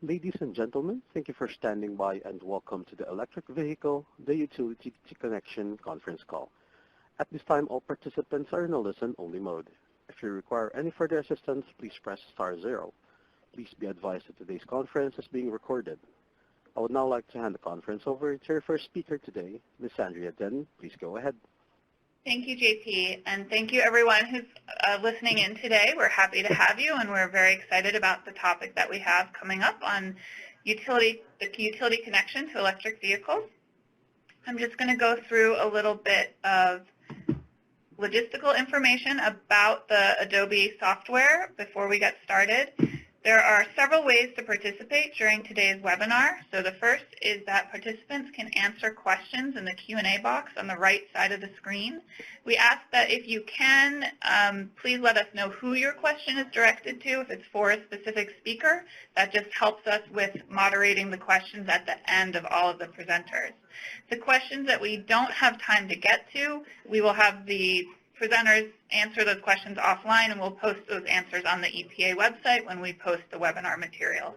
Ladies and gentlemen, thank you for standing by and welcome to the Electric Vehicle, the Utility Connection conference call. At this time, all participants are in a listen-only mode. If you require any further assistance, please press *0. Please be advised that today's conference is being recorded. I would now like to hand the conference over to our first speaker today, Ms. Andrea Denny. Please go ahead. Thank you, JP, and thank you everyone who's listening in today. We're happy to have you, and we're very excited about the topic that we have coming up on the utility connection to electric vehicles. I'm just going to go through a little bit of logistical information about the Adobe software before we get started. There are several ways to participate during today's webinar. So the first is that participants can answer questions in the Q&A box on the right side of the screen. We ask that if you can, please let us know who your question is directed to. If it's for a specific speaker, that just helps us with moderating the questions at the end of all of the presenters. The questions that we don't have time to get to, we will have the presenters answer those questions offline, and we'll post those answers on the EPA website when we post the webinar materials.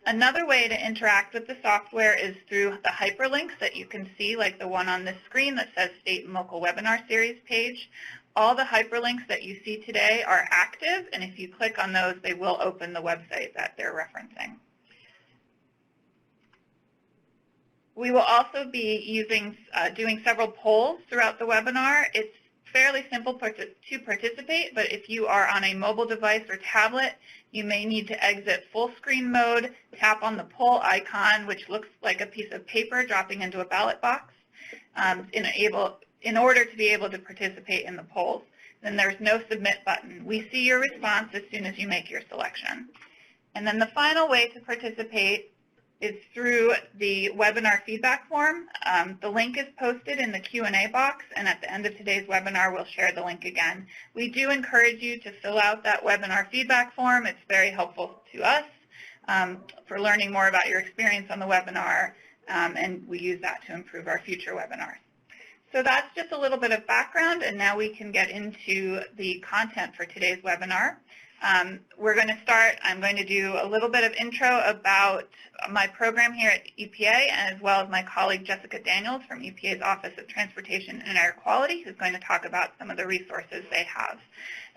Another way to interact with the software is through the hyperlinks that you can see, like the one on this screen that says State and Local Webinar Series page. All the hyperlinks that you see today are active, and if you click on those, they will open the website that they're referencing. We will also be doing several polls throughout the webinar. It's fairly simple to participate, but if you are on a mobile device or tablet, you may need to exit full screen mode, tap on the poll icon, which looks like a piece of paper dropping into a ballot box, in order to be able to participate in the polls. Then there's no submit button. We see your response as soon as you make your selection. And then the final way to participate is through the webinar feedback form. The link is posted in the Q&A box, and at the end of today's webinar, we'll share the link again. We do encourage you to fill out that webinar feedback form. It's very helpful to us for learning more about your experience on the webinar, and we use that to improve our future webinars. So that's just a little bit of background, and now we can get into the content for today's webinar. We're going to start. I'm going to do a little bit of intro about my program here at EPA, as well as my colleague Jessica Daniels from EPA's Office of Transportation and Air Quality, who's going to talk about some of the resources they have.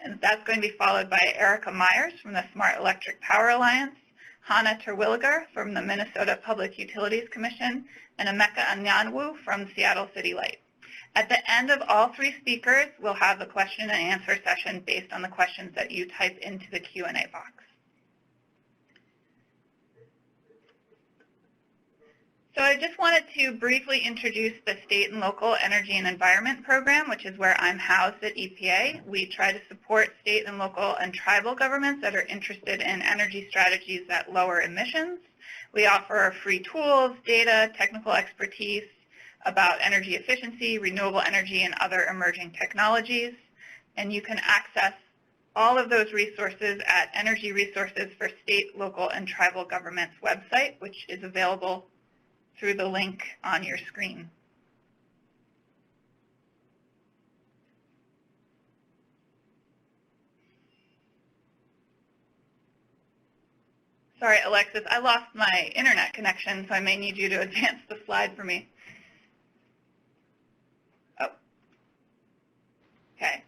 And that's going to be followed by Erika Meyers from the Smart Electric Power Alliance, Hanna Terwilliger from the Minnesota Public Utilities Commission, and Emeka Anyanwu from Seattle City Light. At the end of all three speakers, we'll have a question and answer session based on the questions that you type into the Q&A box. So I just wanted to briefly introduce the State and Local Energy and Environment Program, which is where I'm housed at EPA. We try to support state and local and tribal governments that are interested in energy strategies that lower emissions. We offer free tools, data, technical expertise about energy efficiency, renewable energy, and other emerging technologies. And you can access all of those resources at Energy Resources for State, Local, and Tribal Governments website, which is available through the link on your screen. Sorry, Alexis, I lost my internet connection, so I may need you to advance the slide for me. Okay.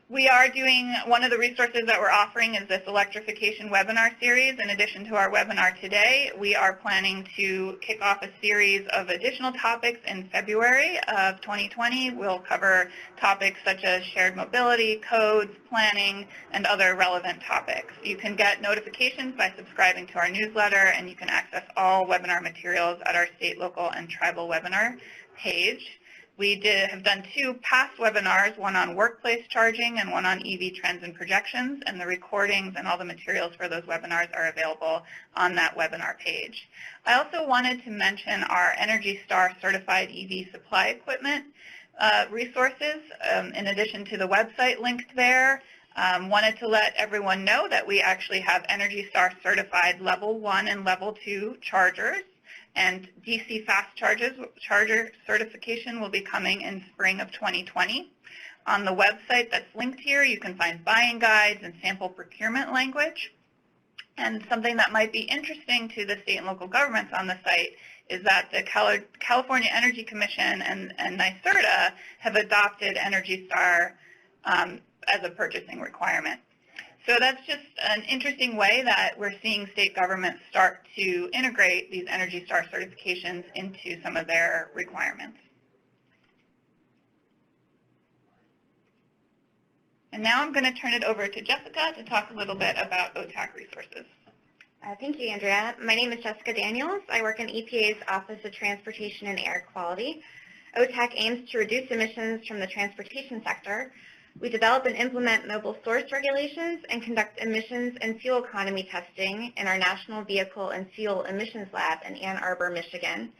We are doing, one of the resources that we're offering is this electrification webinar series. In addition to our webinar today, we are planning to kick off a series of additional topics in February of 2020. We'll cover topics such as shared mobility, codes, planning, and other relevant topics. You can get notifications by subscribing to our newsletter, and you can access all webinar materials at our state, local, and tribal webinar page. We have done two past webinars, one on workplace charging and one on EV trends and projections, and the recordings and all the materials for those webinars are available on that webinar page. I also wanted to mention our Energy Star certified EV supply equipment resources, in addition to the website linked there. Wanted to let everyone know that we actually have Energy Star certified level 1 and level 2 chargers And DC fast charger certification will be coming in spring of 2020. On the website that's linked here, you can find buying guides and sample procurement language. And something that might be interesting to the state and local governments on the site is that the California Energy Commission and NYSERDA have adopted Energy Star as a purchasing requirement. So that's just an interesting way that we're seeing state governments start to integrate these Energy Star certifications into some of their requirements. And now I'm going to turn it over to Jessica to talk a little bit about OTAC resources. Thank you, Andrea. My name is Jessica Daniels. I work in EPA's Office of Transportation and Air Quality. OTAC aims to reduce emissions from the transportation sector. We develop and implement mobile source regulations and conduct emissions and fuel economy testing in our National Vehicle and Fuel Emissions Lab in Ann Arbor, Michigan.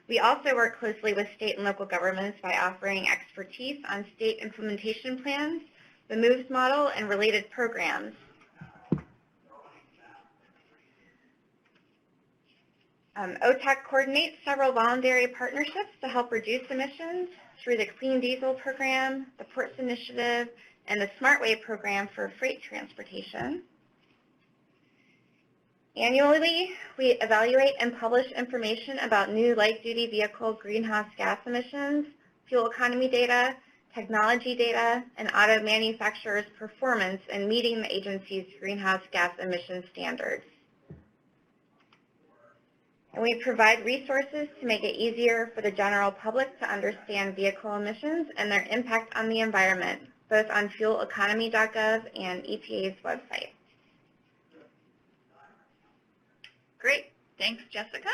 We also work closely with state and local governments by offering expertise on state implementation plans, the MOVES model, and related programs. OTAC coordinates several voluntary partnerships to help reduce emissions through the Clean Diesel Program, the Ports Initiative, and the SmartWay Program for freight transportation. Annually, we evaluate and publish information about new light-duty vehicle greenhouse gas emissions, fuel economy data, technology data, and auto manufacturers' performance in meeting the agency's greenhouse gas emission standards. And we provide resources to make it easier for the general public to understand vehicle emissions and their impact on the environment, both on fueleconomy.gov and EPA's website. Great. Thanks, Jessica.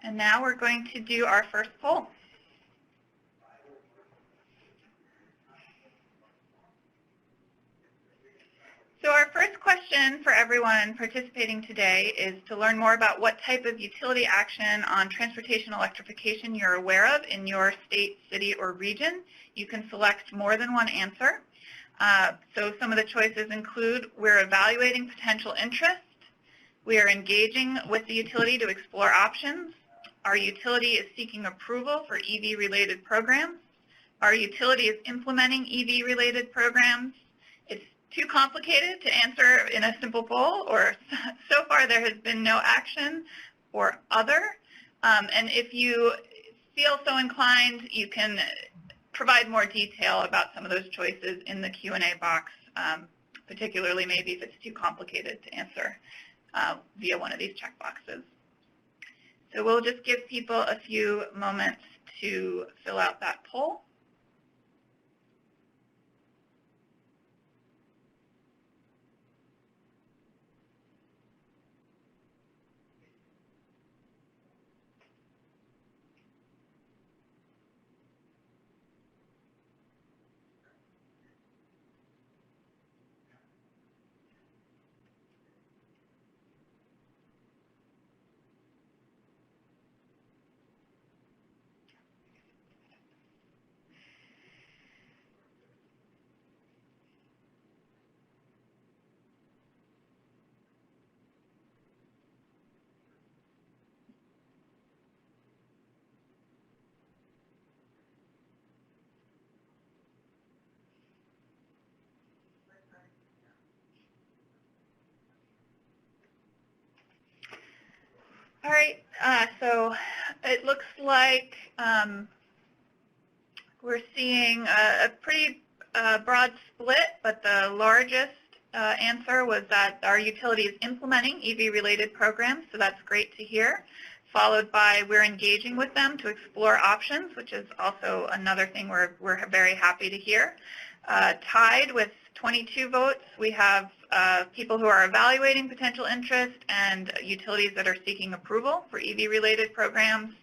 And now we're going to do our first poll. So our first question for everyone participating today is to learn more about what type of utility action on transportation electrification you're aware of in your state, city, or region. You can select more than one answer. So some of the choices include we're evaluating potential interest, we are engaging with the utility to explore options, our utility is seeking approval for EV-related programs, our utility is implementing EV-related programs, too complicated to answer in a simple poll, or so far there has been no action, or other. And if you feel so inclined, you can provide more detail about some of those choices in the Q&A box, particularly maybe if it's too complicated to answer via one of these checkboxes. So we'll just give people a few moments to fill out that poll. All right, so it looks like we're seeing a pretty broad split, but the largest answer was that our utility is implementing EV-related programs, so that's great to hear, followed by we're engaging with them to explore options, which is also another thing we're very happy to hear. Tied with 22 votes, we have people who are evaluating potential interest and utilities that are seeking approval for EV-related programs.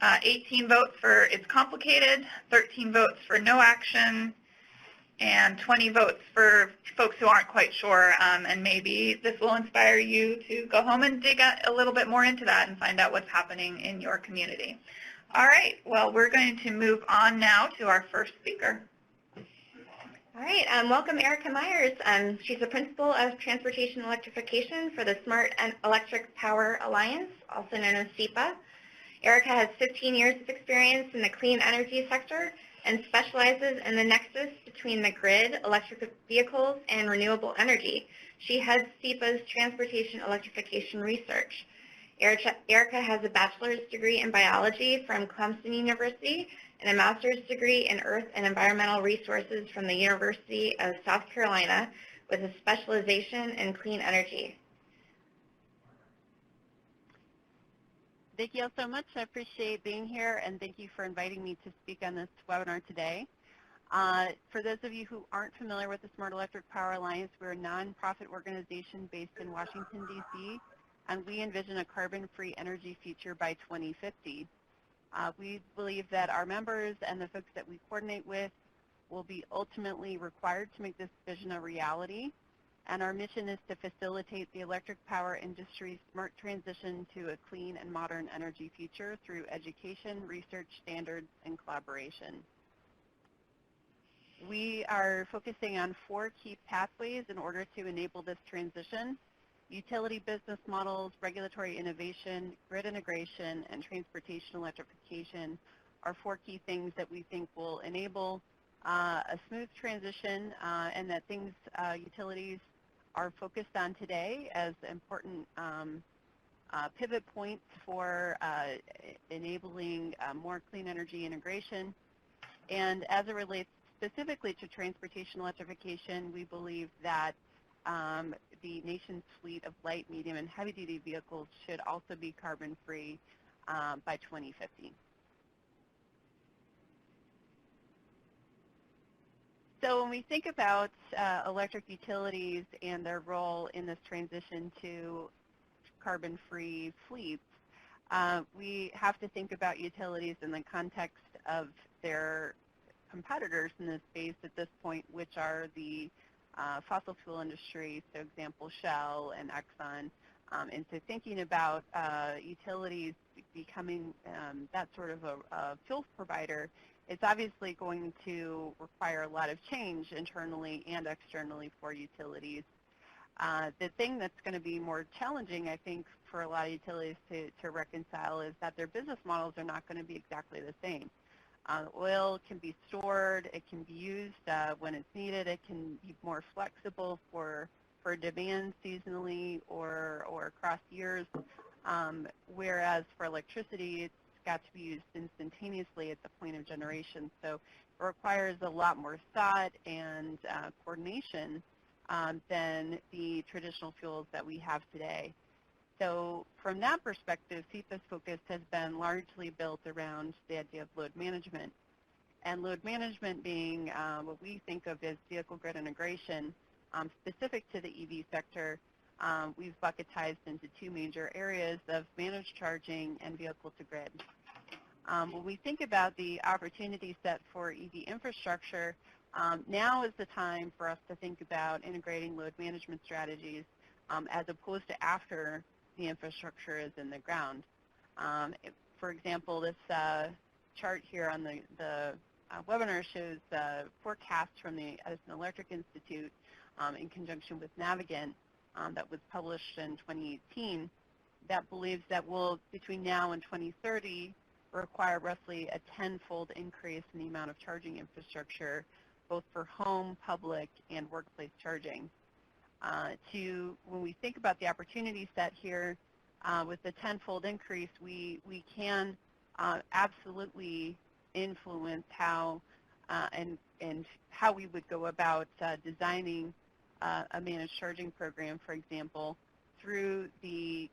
18 votes for it's complicated, 13 votes for no action, and 20 votes for folks who aren't quite sure. And maybe this will inspire you to go home and dig a little bit more into that and find out what's happening in your community. All right, well, we're going to move on now to our first speaker. All right, welcome Erika Meyers. She's the Principal of Transportation Electrification for the Smart and Electric Power Alliance, also known as SEPA. Erika has 15 years of experience in the clean energy sector and specializes in the nexus between the grid, electric vehicles, and renewable energy. She heads SEPA's Transportation Electrification Research. Erika has a bachelor's degree in biology from Clemson University and a master's degree in earth and environmental resources from the University of South Carolina with a specialization in clean energy. Thank you all so much. I appreciate being here, and thank you for inviting me to speak on this webinar today. For those of you who aren't familiar with the Smart Electric Power Alliance, we're a nonprofit organization based in Washington, D.C., and we envision a carbon-free energy future by 2050. We believe that our members and the folks that we coordinate with will be ultimately required to make this vision a reality. And our mission is to facilitate the electric power industry's smart transition to a clean and modern energy future through education, research, standards, and collaboration. We are focusing on 4 key pathways in order to enable this transition: utility business models, regulatory innovation, grid integration, and transportation electrification are 4 key things that we think will enable a smooth transition and that things utilities are focused on today as important pivot points for enabling more clean energy integration. And as it relates specifically to transportation electrification, we believe that the nation's fleet of light, medium, and heavy-duty vehicles should also be carbon-free by 2050. So when we think about electric utilities and their role in this transition to carbon-free fleets, we have to think about utilities in the context of their competitors in this space at this point, which are the fossil fuel industry, so example Shell and Exxon. And so thinking about utilities becoming that sort of a fuel provider, it's obviously going to require a lot of change internally and externally for utilities. The thing that's going to be more challenging, I think, for a lot of utilities to reconcile is that their business models are not going to be exactly the same. Oil can be stored, it can be used when it's needed, it can be more flexible for demand seasonally or across years, whereas for electricity, it's got to be used instantaneously at the point of generation. So it requires a lot more thought and coordination than the traditional fuels that we have today. So from that perspective, SEPA's focus has been largely built around the idea of load management. And load management being what we think of as vehicle grid integration, specific to the EV sector, we've bucketized into 2 major areas of managed charging and vehicle to grid. When we think about the opportunity set for EV infrastructure, now is the time for us to think about integrating load management strategies as opposed to after the infrastructure is in the ground. For example, this chart here on the webinar shows forecasts from the Edison Electric Institute in conjunction with Navigant that was published in 2018 that believes that we'll, between now and 2030, require roughly a 10-fold increase in the amount of charging infrastructure, both for home, public, and workplace charging. When we think about the opportunity set here, with the 10-fold increase, we can absolutely influence how and how we would go about designing a managed charging program, for example, through the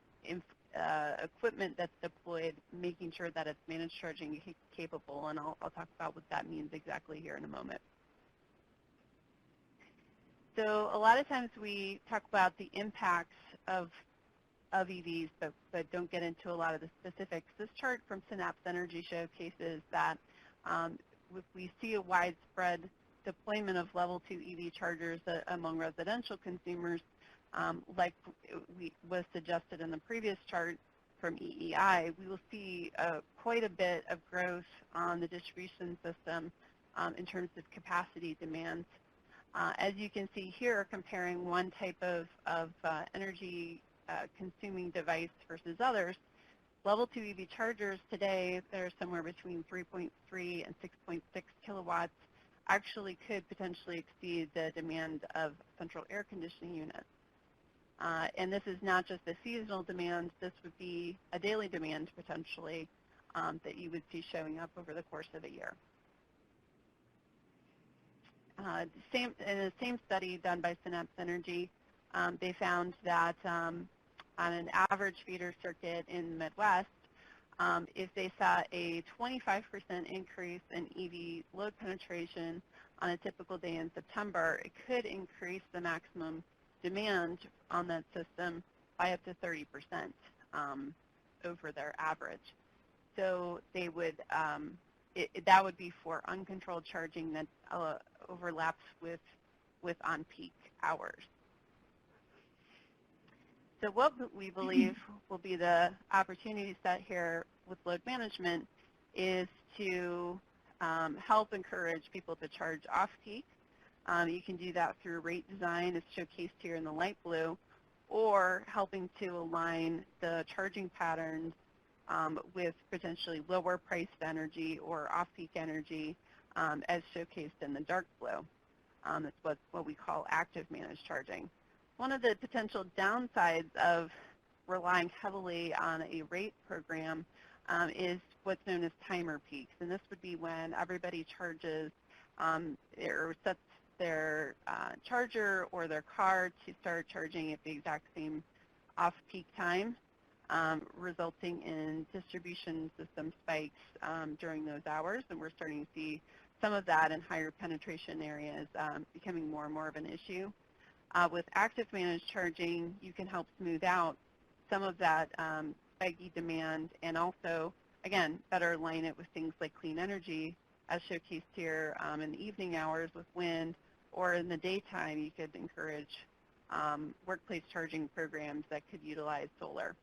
equipment that's deployed, making sure that it's managed charging capable, and I'll talk about what that means exactly here in a moment. So a lot of times we talk about the impacts of EVs, but don't get into a lot of the specifics. This chart from Synapse Energy showcases that if we see a widespread deployment of level 2 EV chargers among residential consumers, like was suggested in the previous chart from EEI, we will see quite a bit of growth on the distribution system in terms of capacity demands. As you can see here, comparing one type of energy consuming device versus others, level 2 EV chargers today, they're somewhere between 3.3 and 6.6 kilowatts, actually could potentially exceed the demand of central air conditioning units. And this is not just a seasonal demand, this would be a daily demand potentially that you would see showing up over the course of a year. In the same study done by Synapse Energy, they found that on an average feeder circuit in the Midwest, if they saw a 25% increase in EV load penetration on a typical day in September, it could increase the maximum demand on that system by up to 30% over their average. So they would, that would be for uncontrolled charging that overlaps with on-peak hours. So what we believe will be the opportunity set here with load management is to help encourage people to charge off-peak. You can do that through rate design, as showcased here in the light blue, or helping to align the charging patterns with potentially lower priced energy or off-peak energy, as showcased in the dark blue. That's what we call active managed charging. One of the potential downsides of relying heavily on a rate program is what's known as timer peaks, and this would be when everybody charges or sets their charger or their car to start charging at the exact same off-peak time, resulting in distribution system spikes during those hours, and we're starting to see some of that in higher penetration areas becoming more and more of an issue. With active managed charging, you can help smooth out some of that spiky demand and also, again, better align it with things like clean energy, as showcased here in the evening hours with wind, or in the daytime you could encourage workplace charging programs that could utilize solar.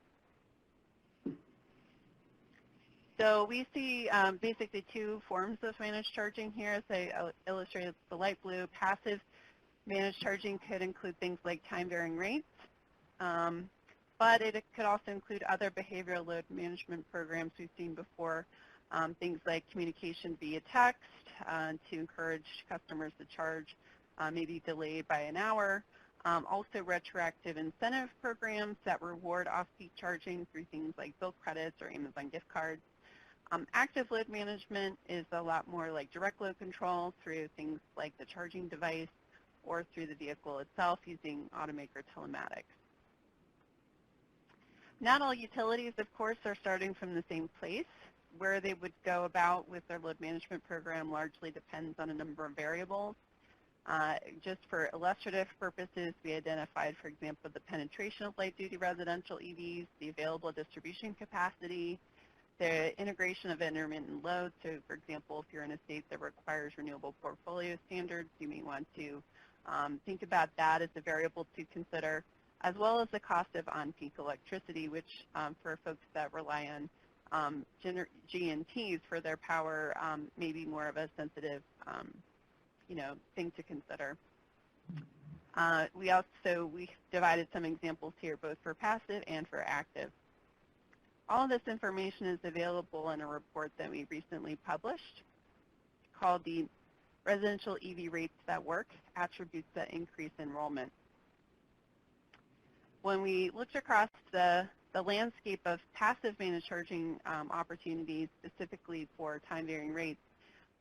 So we see basically two forms of managed charging here, as I illustrated the light blue. Passive managed charging could include things like time-varying rates, but it could also include other behavioral load management programs we've seen before, things like communication via text to encourage customers to charge, maybe delayed by an hour. Also retroactive incentive programs that reward off-peak charging through things like bill credits or Amazon gift cards. Active load management is a lot more like direct load control through things like the charging device or through the vehicle itself using automaker telematics. Not all utilities, of course, are starting from the same place. Where they would go about with their load management program largely depends on a number of variables. Just for illustrative purposes, we identified, for example, the penetration of light-duty residential EVs, the available distribution capacity, the integration of intermittent loads. So, for example, if you're in a state that requires renewable portfolio standards, you may want to think about that as a variable to consider, as well as the cost of on-peak electricity, which for folks that rely on GNTs for their power may be more of a sensitive thing to consider. We divided some examples here both for passive and for active. All of this information is available in a report that we recently published called the Residential EV Rates That Work, Attributes That Increase Enrollment. When we looked across the landscape of passive managed charging opportunities, specifically for time-varying rates,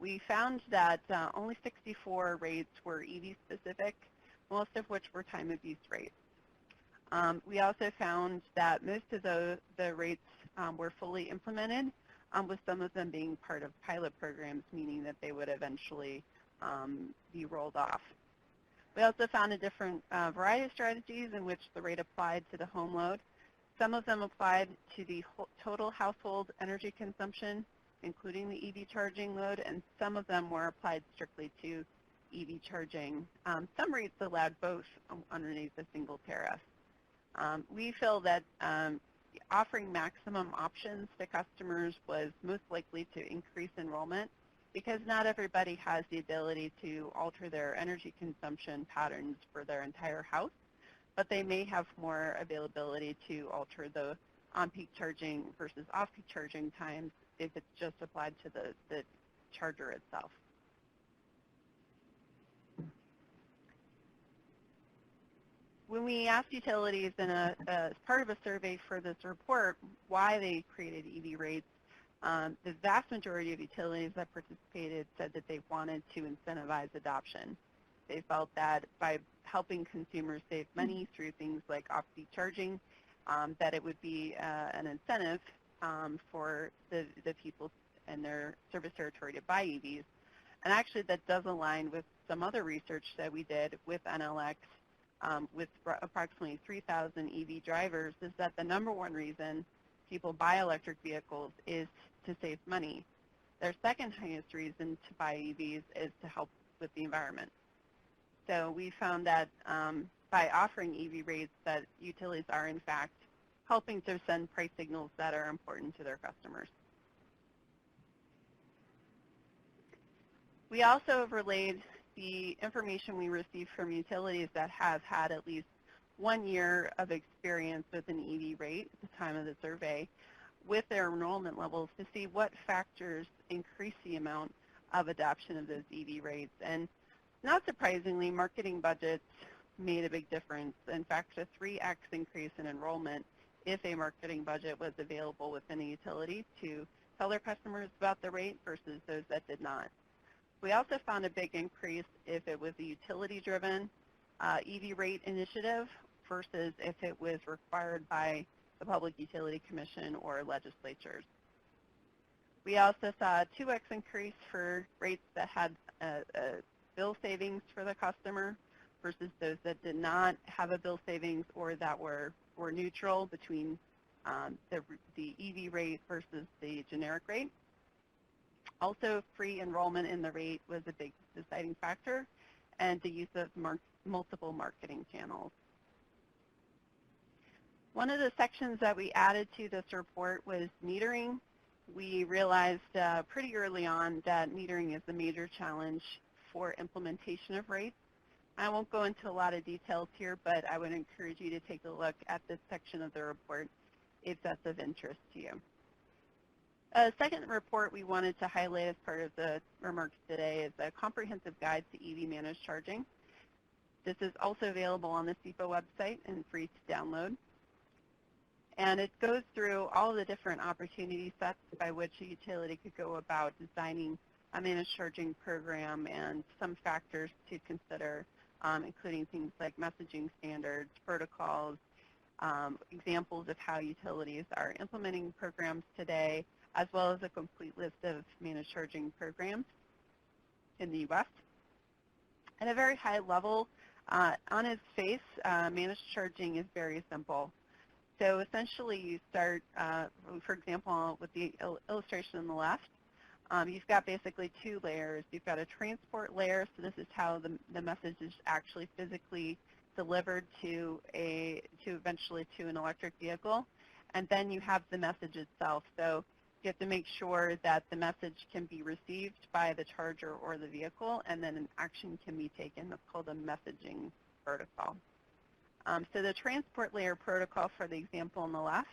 we found that only 64 rates were EV-specific, most of which were time-of-use rates. We also found that most of the rates were fully implemented, with some of them being part of pilot programs, meaning that they would eventually be rolled off. We also found a different variety of strategies in which the rate applied to the home load. Some of them applied to the total household energy consumption, including the EV charging load, and some of them were applied strictly to EV charging. Some rates allowed both underneath a single tariff. We feel that offering maximum options to customers was most likely to increase enrollment because not everybody has the ability to alter their energy consumption patterns for their entire house, but they may have more availability to alter the on-peak charging versus off-peak charging times if it's just applied to the charger itself. When we asked utilities as part of a survey for this report why they created EV rates, the vast majority of utilities that participated said that they wanted to incentivize adoption. They felt that by helping consumers save money through things like off-peak charging, that it would be an incentive for the people in their service territory to buy EVs. And actually that does align with some other research that we did with NLX with approximately 3,000 EV drivers, is that the number one reason people buy electric vehicles is to save money. Their second highest reason to buy EVs is to help with the environment. So we found that by offering EV rates that utilities are in fact helping to send price signals that are important to their customers. We also overlaid the information we received from utilities that have had at least 1 year of experience with an EV rate at the time of the survey with their enrollment levels to see what factors increase the amount of adoption of those EV rates. And not surprisingly, marketing budgets made a big difference. In fact, a 3x increase in enrollment if a marketing budget was available within a utility to tell their customers about the rate versus those that did not. We also found a big increase if it was a utility-driven EV rate initiative versus if it was required by the Public Utility Commission or legislatures. We also saw a 2x increase for rates that had bill savings for the customer versus those that did not have a bill savings or that were neutral between the EV rate versus the generic rate. Also, free enrollment in the rate was a big deciding factor, and the use of multiple marketing channels. One of the sections that we added to this report was metering. We realized pretty early on that metering is a major challenge for implementation of rates. I won't go into a lot of details here, but I would encourage you to take a look at this section of the report if that's of interest to you. A second report we wanted to highlight as part of the remarks today is a comprehensive guide to EV managed charging. This is also available on the SEPA website and free to download. And it goes through all the different opportunity sets by which a utility could go about designing a managed charging program and some factors to consider, including things like messaging standards, protocols, examples of how utilities are implementing programs today, as well as a complete list of managed charging programs in the U.S. At a very high level, on its face, managed charging is very simple. So essentially you start, for example, with the illustration on the left, you've got basically two layers. You've got a transport layer, so this is how the message is actually physically delivered eventually to an electric vehicle. And then you have the message itself. So you have to make sure that the message can be received by the charger or the vehicle, and then an action can be taken. That's called a messaging protocol. So the transport layer protocol for the example on the left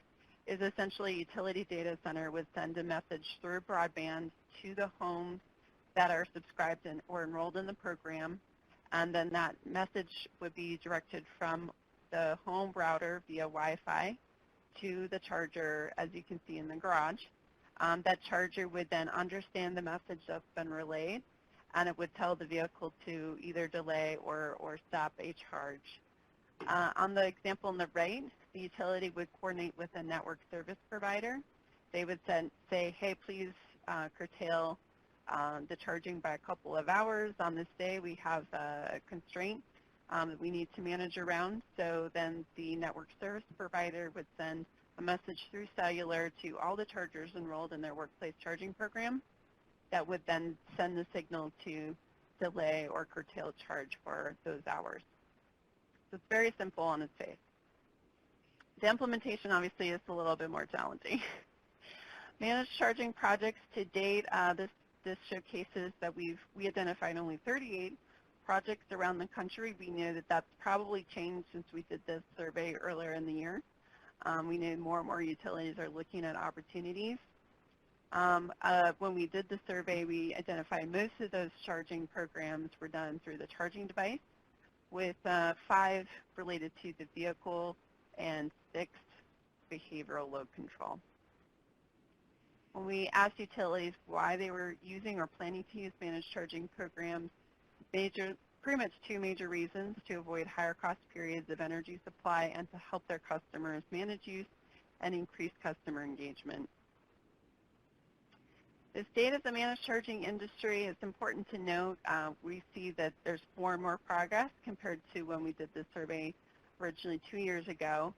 is essentially a utility data center would send a message through broadband to the homes that are subscribed in or enrolled in the program, and then that message would be directed from the home router via Wi-Fi to the charger, as you can see in the garage. That charger would then understand the message that's been relayed, and it would tell the vehicle to either delay or stop a charge. On the example on the right, the utility would coordinate with a network service provider. They would say, hey, please curtail the charging by a couple of hours. On this day, we have a constraint that we need to manage around. So then the network service provider would send a message through cellular to all the chargers enrolled in their workplace charging program that would then send the signal to delay or curtail charge for those hours. So it's very simple on its face. The implementation obviously is a little bit more challenging. Managed charging projects to date, this this showcases that we identified only 38 projects around the country. We know that that's probably changed since we did this survey earlier in the year. We know more and more utilities are looking at opportunities. When we did the survey, we identified most of those charging programs were done through the charging device, with 5 related to the vehicle and 6 behavioral load control. When we asked utilities why they were using or planning to use managed charging programs, pretty much 2 major reasons: to avoid higher cost periods of energy supply and to help their customers manage use and increase customer engagement. The state of the managed charging industry, it's important to note, we see that there's more and more progress compared to when we did this survey originally 2 years ago.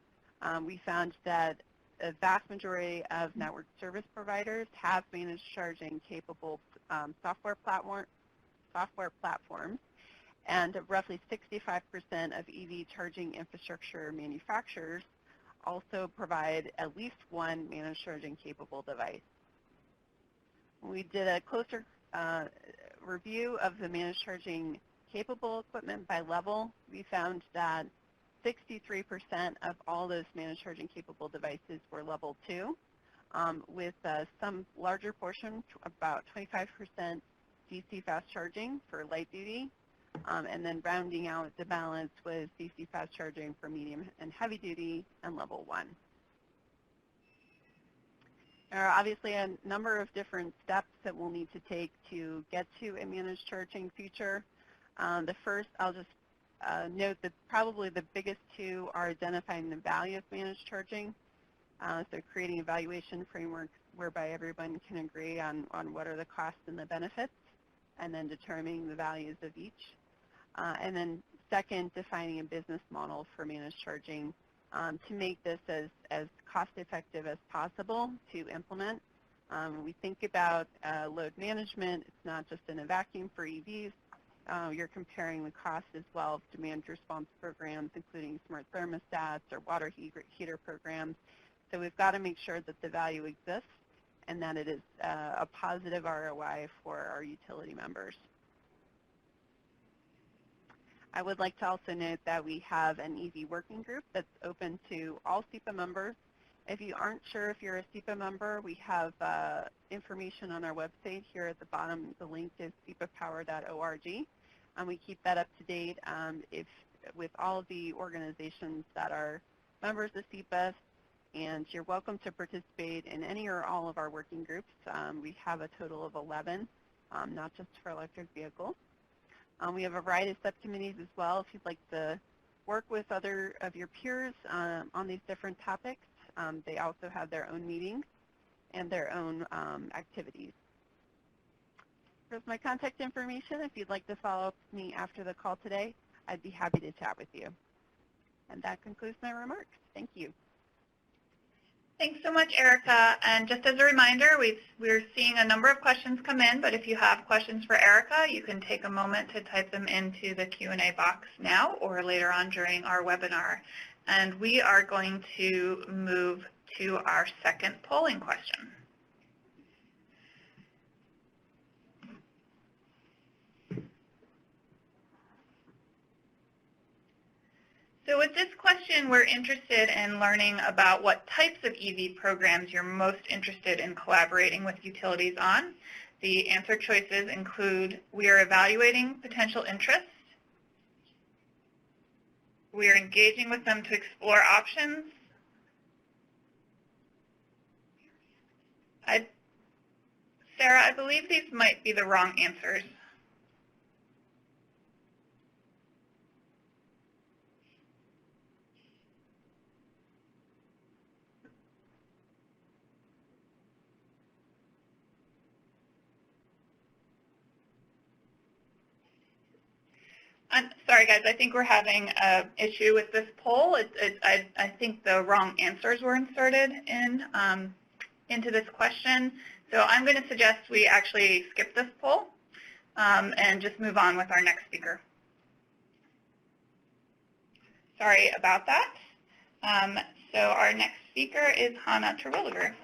We found that a vast majority of network service providers have managed charging capable software platforms, and roughly 65% of EV charging infrastructure manufacturers also provide at least one managed charging capable device. We did a closer review of the managed charging capable equipment by level. We found that 63% of all those managed charging capable devices were level 2, with some larger portion, about 25% DC fast charging for light duty, and then rounding out the balance was DC fast charging for medium and heavy duty and level 1. There are obviously a number of different steps that we'll need to take to get to a managed charging future. The first, I'll just note that probably the biggest 2 are identifying the value of managed charging, so creating evaluation frameworks whereby everyone can agree on what are the costs and the benefits, and then determining the values of each. And then second, defining a business model for managed charging to make this as cost-effective as possible to implement. When we think about load management, it's not just in a vacuum for EVs. You're comparing the cost as well of demand response programs, including smart thermostats or water heater programs. So we've got to make sure that the value exists and that it is a positive ROI for our utility members. I would like to also note that we have an EV working group that's open to all SEPA members. If you aren't sure if you're a SEPA member, we have information on our website. Here at the bottom, the link is sepapower.org, and we keep that up to date with all of the organizations that are members of SEPA, and you're welcome to participate in any or all of our working groups. We have a total of 11, not just for electric vehicles. We have a variety of subcommittees as well if you'd like to work with other of your peers on these different topics. They also have their own meetings and their own activities. Here's my contact information. If you'd like to follow up with me after the call today, I'd be happy to chat with you. And that concludes my remarks. Thank you. Thanks so much, Erika. And just as a reminder, we're seeing a number of questions come in, but if you have questions for Erika, you can take a moment to type them into the Q&A box now or later on during our webinar. And we are going to move to our second polling question. So with this question, we're interested in learning about what types of EV programs you're most interested in collaborating with utilities on. The answer choices include: we are evaluating potential interests, we are engaging with them to explore options, Sarah, I believe these might be the wrong answers. Sorry, guys, I think we're having an issue with this poll. I think the wrong answers were inserted into this question. So I'm going to suggest we actually skip this poll and just move on with our next speaker. Sorry about that. So our next speaker is Hanna Terwilliger.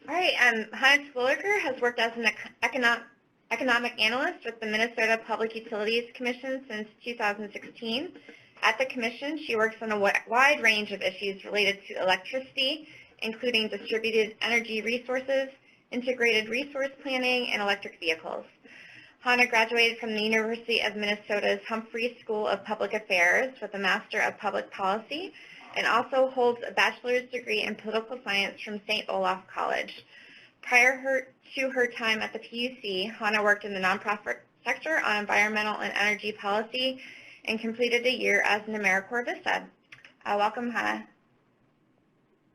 All right, Hanna Terwilliger has worked as an economic analyst with the Minnesota Public Utilities Commission since 2016. At the Commission, she works on a wide range of issues related to electricity, including distributed energy resources, integrated resource planning, and electric vehicles. Hanna graduated from the University of Minnesota's Humphrey School of Public Affairs with a Master of Public Policy and also holds a bachelor's degree in political science from St. Olaf College. Prior to her time at the PUC, Hanna worked in the nonprofit sector on environmental and energy policy and completed a year as an AmeriCorps Vista. Welcome, Hanna.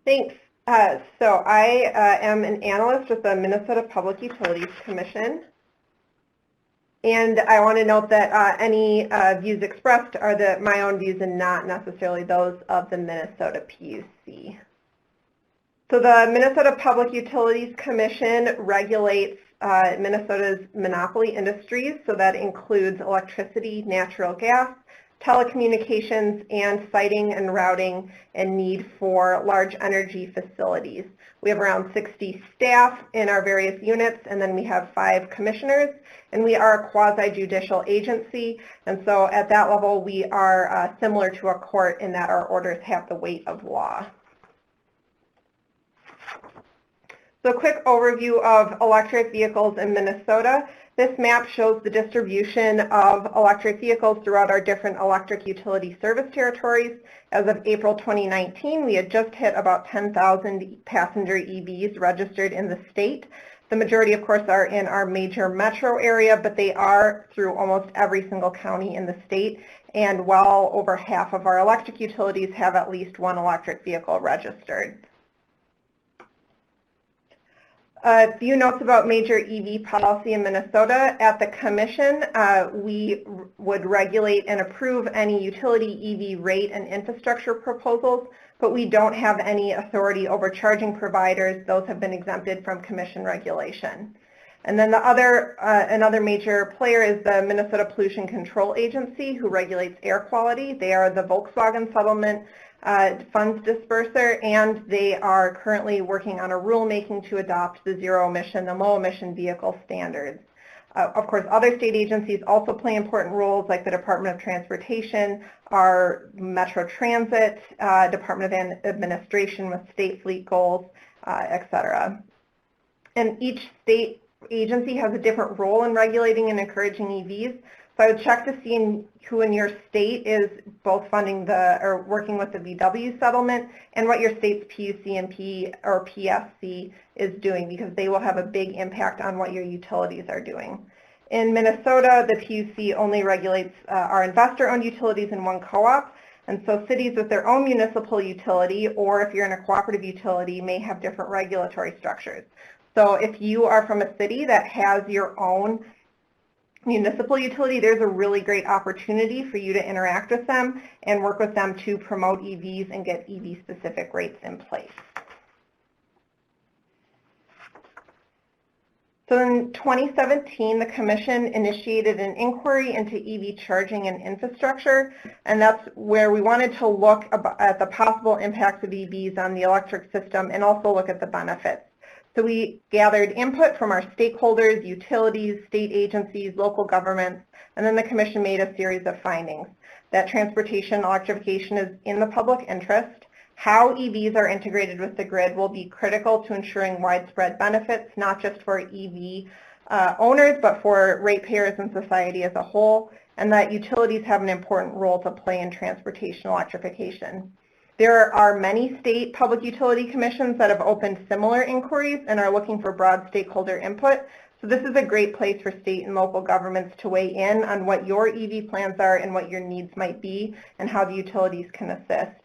Thanks. So I am an analyst with the Minnesota Public Utilities Commission. And I want to note that any views expressed are my own views and not necessarily those of the Minnesota PUC. So the Minnesota Public Utilities Commission regulates Minnesota's monopoly industries, so that includes electricity, natural gas, telecommunications, and siting and routing and need for large energy facilities. We have around 60 staff in our various units, and then we have 5 commissioners, and we are a quasi-judicial agency, and so at that level we are similar to a court in that our orders have the weight of law. So a quick overview of electric vehicles in Minnesota. This map shows the distribution of electric vehicles throughout our different electric utility service territories. As of April 2019, we had just hit about 10,000 passenger EVs registered in the state. The majority, of course, are in our major metro area, but they are through almost every single county in the state, and well over half of our electric utilities have at least one electric vehicle registered. A few notes about major EV policy in Minnesota. At the Commission, we would regulate and approve any utility EV rate and infrastructure proposals, but we don't have any authority over charging providers. Those have been exempted from Commission regulation. And then another major player is the Minnesota Pollution Control Agency, who regulates air quality. They are the Volkswagen settlement funds disperser, and they are currently working on a rulemaking to adopt the zero-emission and low-emission vehicle standards. Of course, other state agencies also play important roles, like the Department of Transportation, our Metro Transit, Department of Administration with state fleet goals, et cetera. And each state agency has a different role in regulating and encouraging EVs. So I would check to see who in your state is both funding or working with the VW settlement, and what your state's PUCMP or PSC is doing, because they will have a big impact on what your utilities are doing. In Minnesota, the PUC only regulates our investor-owned utilities in one co-op, and so cities with their own municipal utility, or if you're in a cooperative utility, may have different regulatory structures. So if you are from a city that has your own municipal utility, there's a really great opportunity for you to interact with them and work with them to promote EVs and get EV-specific rates in place. So in 2017, the Commission initiated an inquiry into EV charging and infrastructure, and that's where we wanted to look at the possible impacts of EVs on the electric system and also look at the benefits. So we gathered input from our stakeholders, utilities, state agencies, local governments, and then the Commission made a series of findings. That transportation electrification is in the public interest. How EVs are integrated with the grid will be critical to ensuring widespread benefits, not just for EV owners, but for ratepayers and society as a whole, and that utilities have an important role to play in transportation electrification. There are many state public utility commissions that have opened similar inquiries and are looking for broad stakeholder input. So this is a great place for state and local governments to weigh in on what your EV plans are and what your needs might be and how the utilities can assist.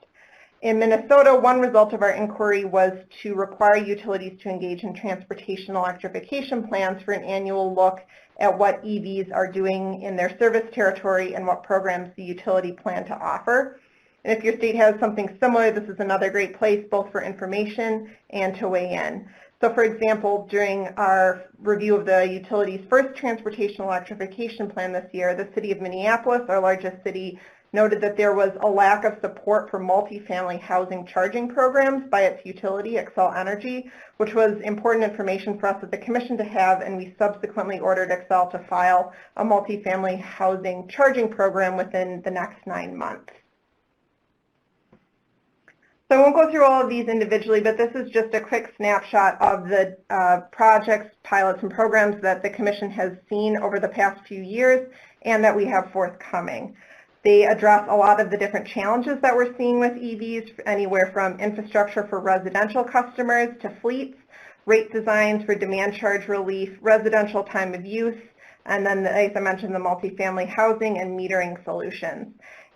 In Minnesota, one result of our inquiry was to require utilities to engage in transportation electrification plans for an annual look at what EVs are doing in their service territory and what programs the utility plan to offer. And if your state has something similar, this is another great place both for information and to weigh in. So for example, during our review of the utility's first transportation electrification plan this year, the city of Minneapolis, our largest city, noted that there was a lack of support for multifamily housing charging programs by its utility, Xcel Energy, which was important information for us at the Commission to have, and we subsequently ordered Xcel to file a multifamily housing charging program within the next 9 months. So I won't go through all of these individually, but this is just a quick snapshot of the projects, pilots, and programs that the Commission has seen over the past few years and that we have forthcoming. They address a lot of the different challenges that we're seeing with EVs, anywhere from infrastructure for residential customers to fleets, rate designs for demand charge relief, residential time of use, and then, as I mentioned, the multifamily housing and metering solutions.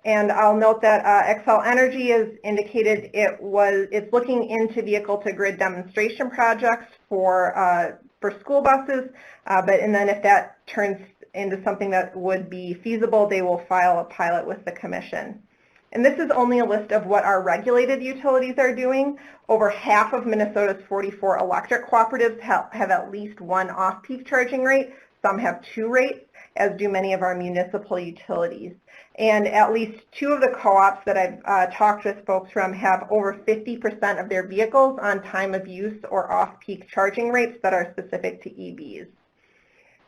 And I'll note that Xcel Energy has indicated it's looking into vehicle-to-grid demonstration projects for school buses, and then if that turns into something that would be feasible, they will file a pilot with the Commission. And this is only a list of what our regulated utilities are doing. Over half of Minnesota's 44 electric cooperatives have at least one off-peak charging rate. Some have 2 rates, as do many of our municipal utilities. And at least 2 of the co-ops that I've talked with folks from have over 50% of their vehicles on time of use or off-peak charging rates that are specific to EVs.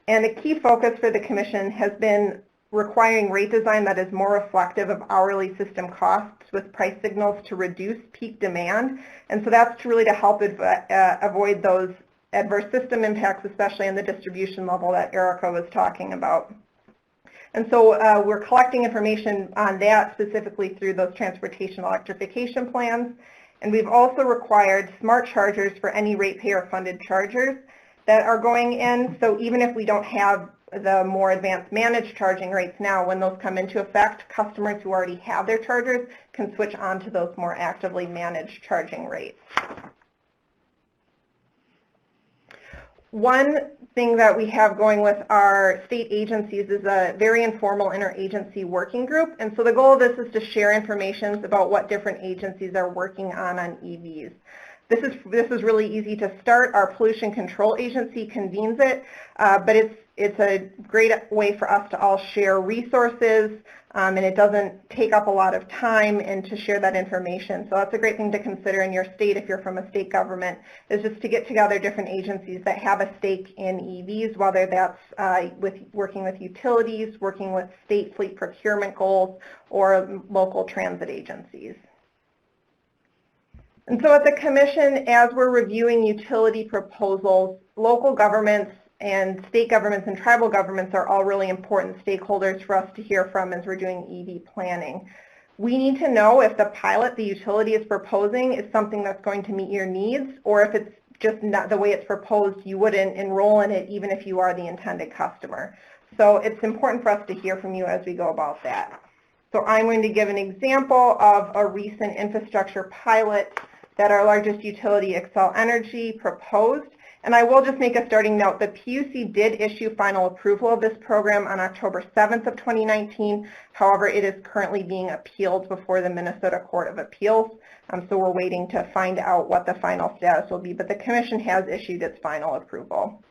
And a key focus for the Commission has been requiring rate design that is more reflective of hourly system costs with price signals to reduce peak demand. And so that's really to help avoid those adverse system impacts, especially on the distribution level that Erika was talking about. And so we're collecting information on that specifically through those transportation electrification plans. And we've also required smart chargers for any ratepayer-funded chargers that are going in. So even if we don't have the more advanced managed charging rates now, when those come into effect, customers who already have their chargers can switch on to those more actively managed charging rates. One thing that we have going with our state agencies is a very informal interagency working group. And so the goal of this is to share information about what different agencies are working on EVs. This is really easy to start. Our Pollution Control Agency convenes it, but it's a great way for us to all share resources, and it doesn't take up a lot of time and to share that information. So that's a great thing to consider in your state if you're from a state government, is just to get together different agencies that have a stake in EVs, whether that's working with utilities, working with state fleet procurement goals, or local transit agencies. And so at the Commission, as we're reviewing utility proposals, local governments and state governments and tribal governments are all really important stakeholders for us to hear from as we're doing EV planning. We need to know if the pilot the utility is proposing is something that's going to meet your needs, or if it's just not the way it's proposed, you wouldn't enroll in it even if you are the intended customer. So it's important for us to hear from you as we go about that. So I'm going to give an example of a recent infrastructure pilot that our largest utility, Xcel Energy, proposed. And I will just make a starting note. The PUC did issue final approval of this program on October 7th of 2019. However, it is currently being appealed before the Minnesota Court of Appeals. So we're waiting to find out what the final status will be. But the Commission has issued its final approval.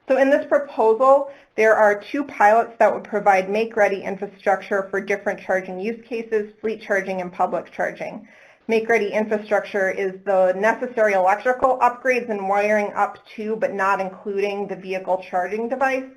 So in this proposal, there are 2 pilots that would provide make-ready infrastructure for different charging use cases, fleet charging and public charging. Make-ready infrastructure is the necessary electrical upgrades and wiring up to, but not including, the vehicle charging device.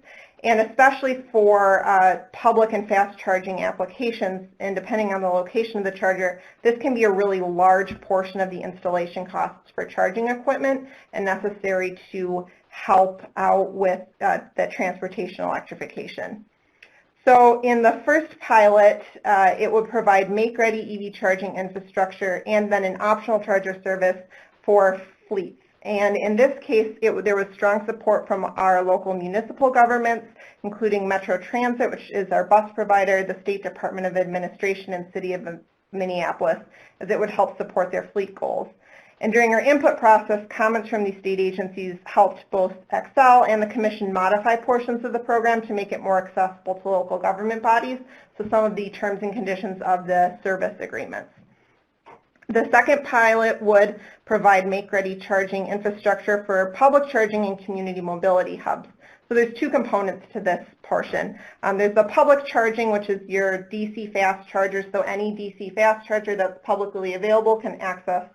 And especially for public and fast charging applications, and depending on the location of the charger, this can be a really large portion of the installation costs for charging equipment and necessary to help out with the transportation electrification. So in the first pilot, it would provide make-ready EV charging infrastructure and then an optional charger service for fleets. And in this case, there was strong support from our local municipal governments, including Metro Transit, which is our bus provider, the State Department of Administration, and City of Minneapolis, as it would help support their fleet goals. And during our input process, comments from these state agencies helped both Xcel and the Commission modify portions of the program to make it more accessible to local government bodies, so some of the terms and conditions of the service agreements. The second pilot would provide make-ready charging infrastructure for public charging and community mobility hubs. So there's two components to this portion. There's the public charging, which is your DC fast chargers. So any DC fast charger that's publicly available can access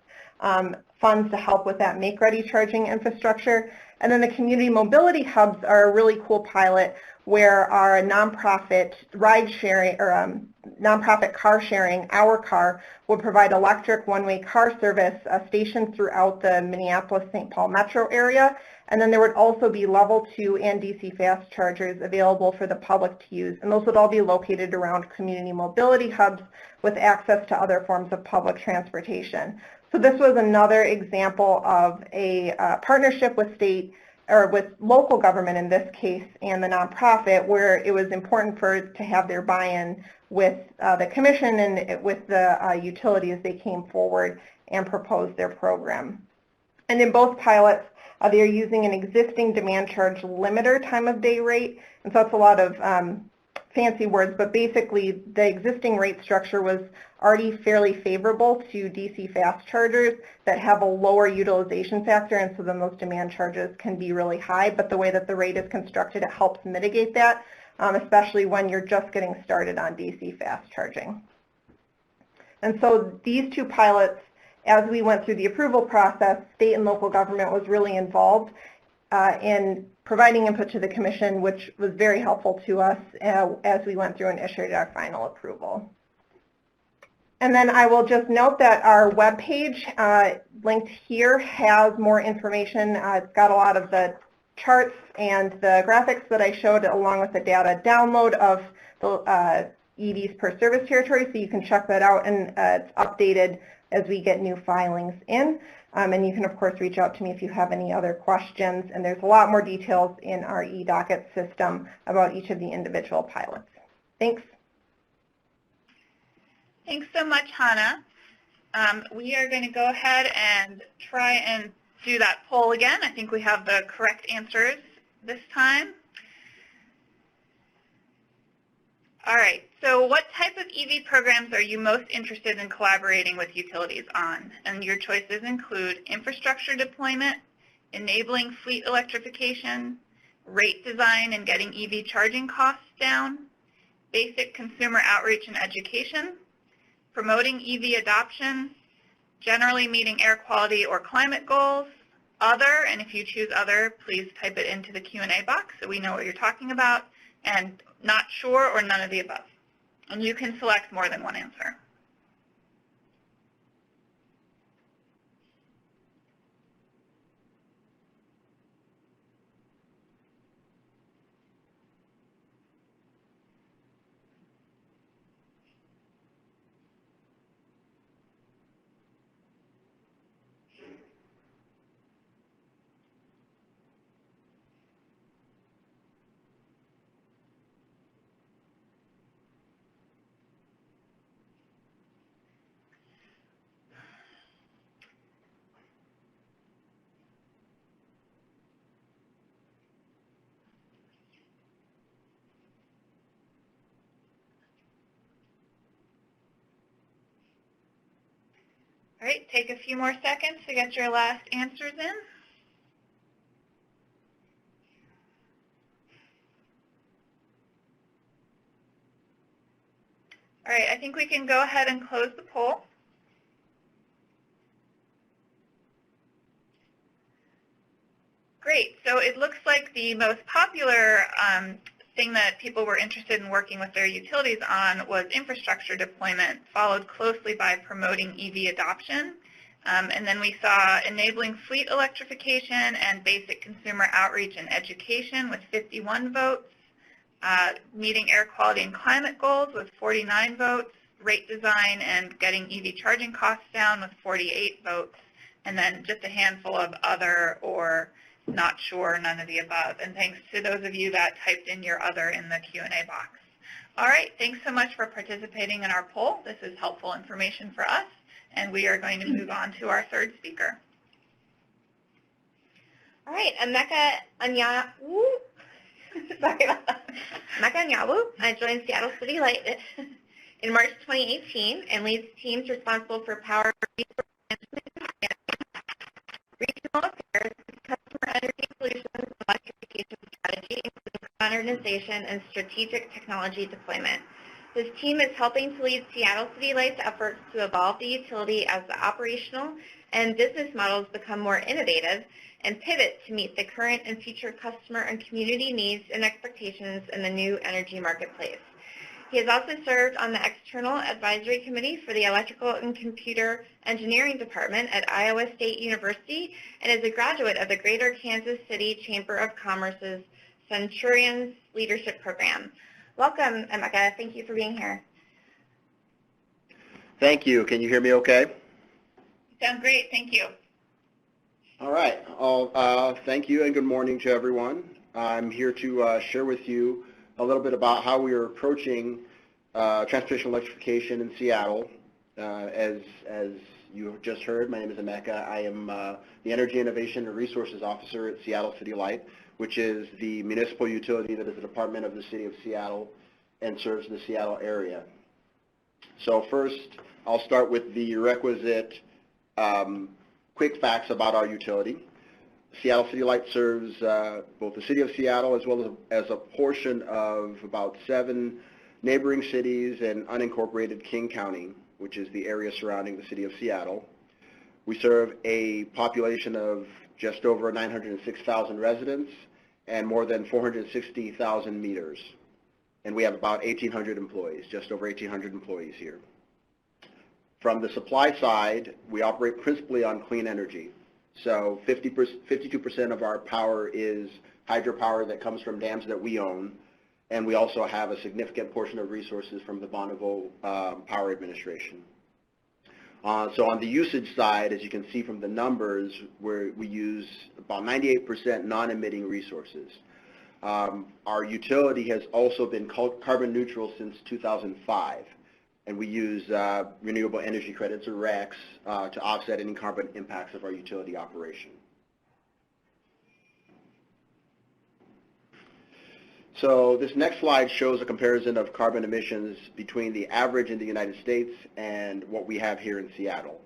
funds to help with that make-ready charging infrastructure. And then the community mobility hubs are a really cool pilot where our nonprofit ride sharing or nonprofit car sharing, Our Car, will provide electric one-way car service stationed throughout the Minneapolis-St. Paul metro area. And then there would also be level 2 and DC fast chargers available for the public to use. And those would all be located around community mobility hubs with access to other forms of public transportation. So this was another example of a partnership with state or with local government in this case and the nonprofit, where it was important to have their buy-in with the commission and with the utility as they came forward and proposed their program. And in both pilots, they're using an existing demand charge limiter time of day rate, and so that's a lot of fancy words, but basically the existing rate structure was already fairly favorable to DC fast chargers that have a lower utilization factor, and so then those demand charges can be really high, but the way that the rate is constructed, it helps mitigate that, especially when you're just getting started on DC fast charging. And so these two pilots, as we went through the approval process, state and local government was really involved in providing input to the commission, which was very helpful to us as we went through and issued our final approval. And then I will just note that our webpage linked here has more information. It's got a lot of the charts and the graphics that I showed along with the data download of the EVs per service territory, so you can check that out, and it's updated as we get new filings in. And you can, of course, reach out to me if you have any other questions. And there's a lot more details in our e-docket system about each of the individual pilots. Thanks. Thanks so much, Hanna. We are going to go ahead and try and do that poll again. I think we have the correct answers this time. All right, so what type of EV programs are you most interested in collaborating with utilities on? And your choices include infrastructure deployment, enabling fleet electrification, rate design and getting EV charging costs down, basic consumer outreach and education, promoting EV adoption, generally meeting air quality or climate goals, other, and if you choose other, please type it into the Q&A box so we know what you're talking about, and not sure or none of the above. And you can select more than one answer. All right, take a few more seconds to get your last answers in. All right, I think we can go ahead and close the poll. Great, so it looks like the most popular thing that people were interested in working with their utilities on was infrastructure deployment, followed closely by promoting EV adoption. And then we saw enabling fleet electrification and basic consumer outreach and education with 51 votes, meeting air quality and climate goals with 49 votes, rate design and getting EV charging costs down with 48 votes, and then just a handful of other or not sure, none of the above. And thanks to those of you that typed in your other in the Q&A box. All right, thanks so much for participating in our poll. This is helpful information for us, and we are going to move on to our third speaker. All right, Emeka Anyanwu. Sorry about that. Emeka Anyanwu joined Seattle City Light in March 2018 and leads teams responsible for power resource management, regional affairs, customer energy solutions, and electrification strategy, modernization, and strategic technology deployment. His team is helping to lead Seattle City Light's efforts to evolve the utility as the operational and business models become more innovative and pivot to meet the current and future customer and community needs and expectations in the new energy marketplace. He has also served on the External Advisory Committee for the Electrical and Computer Engineering Department at Iowa State University and is a graduate of the Greater Kansas City Chamber of Commerce's Centurions Leadership Program. Welcome, Emeka. Thank you for being here. Thank you. Can you hear me okay? Sounds great. Thank you. All right. Thank you and good morning to everyone. I'm here to share with you a little bit about how we are approaching transportation electrification in Seattle. As you have just heard, my name is Emeka. I am the Energy Innovation and Resources Officer at Seattle City Light, which is the municipal utility that is a department of the City of Seattle and serves the Seattle area. So first, I'll start with the requisite quick facts about our utility. Seattle City Light serves both the City of Seattle as well as a portion of about 7 neighboring cities and unincorporated King County, which is the area surrounding the City of Seattle. We serve a population of just over 906,000 residents and more than 460,000 meters. And we have about 1,800 employees, just over 1,800 employees here. From the supply side, we operate principally on clean energy. So 52% of our power is hydropower that comes from dams that we own, and we also have a significant portion of resources from the Bonneville Power Administration. So on the usage side, as you can see from the numbers, we use about 98% non-emitting resources. Our utility has also been carbon neutral since 2005. And we use renewable energy credits, or RECs, to offset any carbon impacts of our utility operation. So this next slide shows a comparison of carbon emissions between the average in the United States and what we have here in Seattle.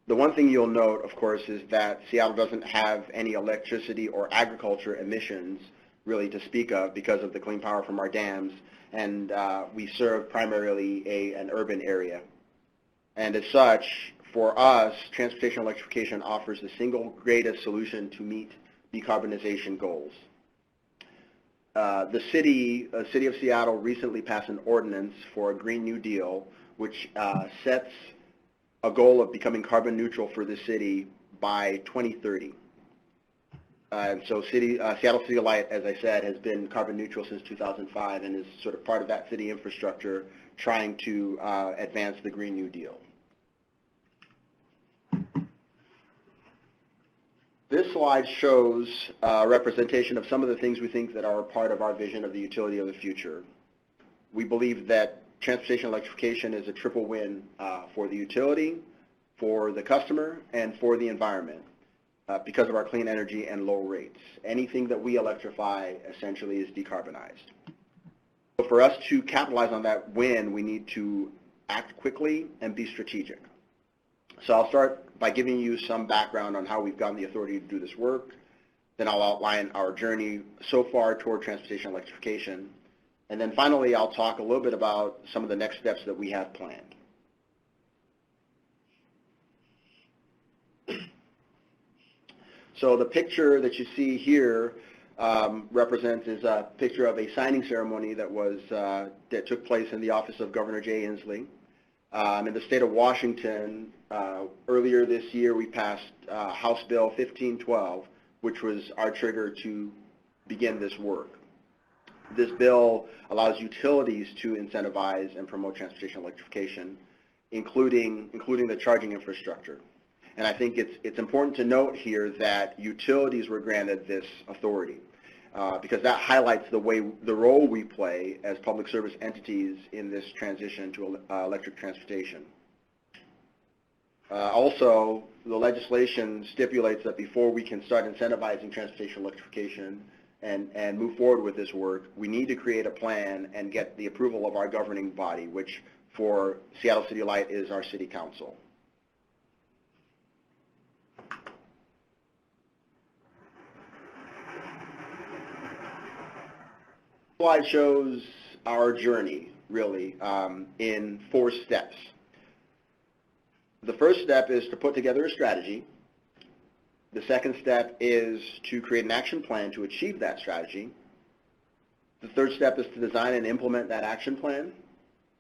The one thing you'll note, of course, is that Seattle doesn't have any electricity or agriculture emissions really to speak of because of the clean power from our dams, and we serve primarily an urban area. And as such, for us, transportation electrification offers the single greatest solution to meet decarbonization goals. The city of Seattle recently passed an ordinance for a Green New Deal, which sets a goal of becoming carbon neutral for the city by 2030. And so Seattle City Light, as I said, has been carbon neutral since 2005 and is sort of part of that city infrastructure trying to advance the Green New Deal. This slide shows a representation of some of the things we think that are a part of our vision of the utility of the future. We believe that transportation electrification is a triple win for the utility, for the customer, and for the environment. Because of our clean energy and low rates. Anything that we electrify essentially is decarbonized. So for us to capitalize on that win, we need to act quickly and be strategic. So I'll start by giving you some background on how we've gotten the authority to do this work. Then I'll outline our journey so far toward transportation electrification. And then finally, I'll talk a little bit about some of the next steps that we have planned. So the picture that you see here is a picture of a signing ceremony that took place in the office of Governor Jay Inslee. In the state of Washington, earlier this year we passed House Bill 1512, which was our trigger to begin this work. This bill allows utilities to incentivize and promote transportation electrification, including the charging infrastructure. And I think it's important to note here that utilities were granted this authority because that highlights the role we play as public service entities in this transition to electric transportation. Also, the legislation stipulates that before we can start incentivizing transportation electrification and move forward with this work, we need to create a plan and get the approval of our governing body, which for Seattle City Light is our City Council. slide shows our journey, really, in 4 steps. The first step is to put together a strategy. The second step is to create an action plan to achieve that strategy. The third step is to design and implement that action plan.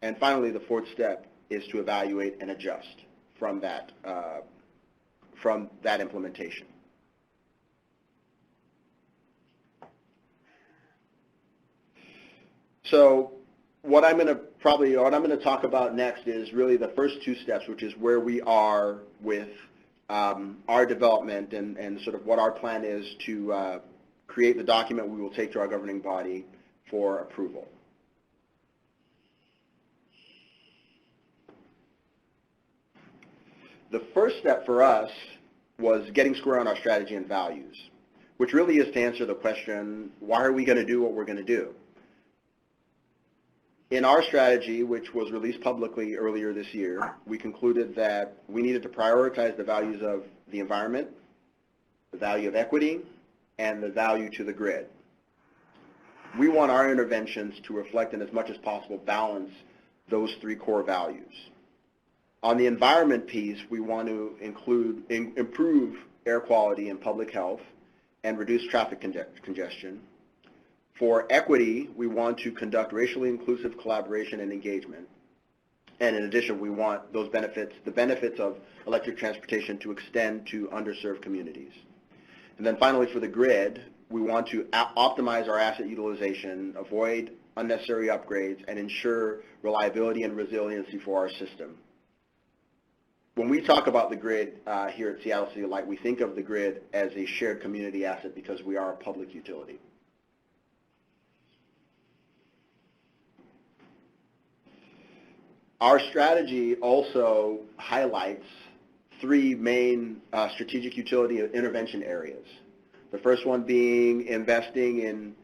And finally, the fourth step is to evaluate and adjust from that implementation. So what I'm going to talk about next is really the first 2 steps, which is where we are with our development and sort of what our plan is to create the document we will take to our governing body for approval. The first step for us was getting square on our strategy and values, which really is to answer the question, why are we going to do what we're going to do? In our strategy, which was released publicly earlier this year, we concluded that we needed to prioritize the values of the environment, the value of equity, and the value to the grid. We want our interventions to reflect and as much as possible balance those 3 core values. On the environment piece, we want to improve air quality and public health and reduce traffic congestion. For equity, we want to conduct racially inclusive collaboration and engagement. And in addition, we want those benefits, the benefits of electric transportation, to extend to underserved communities. And then finally, for the grid, we want to optimize our asset utilization, avoid unnecessary upgrades, and ensure reliability and resiliency for our system. When we talk about the grid here at Seattle City Light, we think of the grid as a shared community asset because we are a public utility. Our strategy also highlights 3 main strategic utility intervention areas. The first one being investing in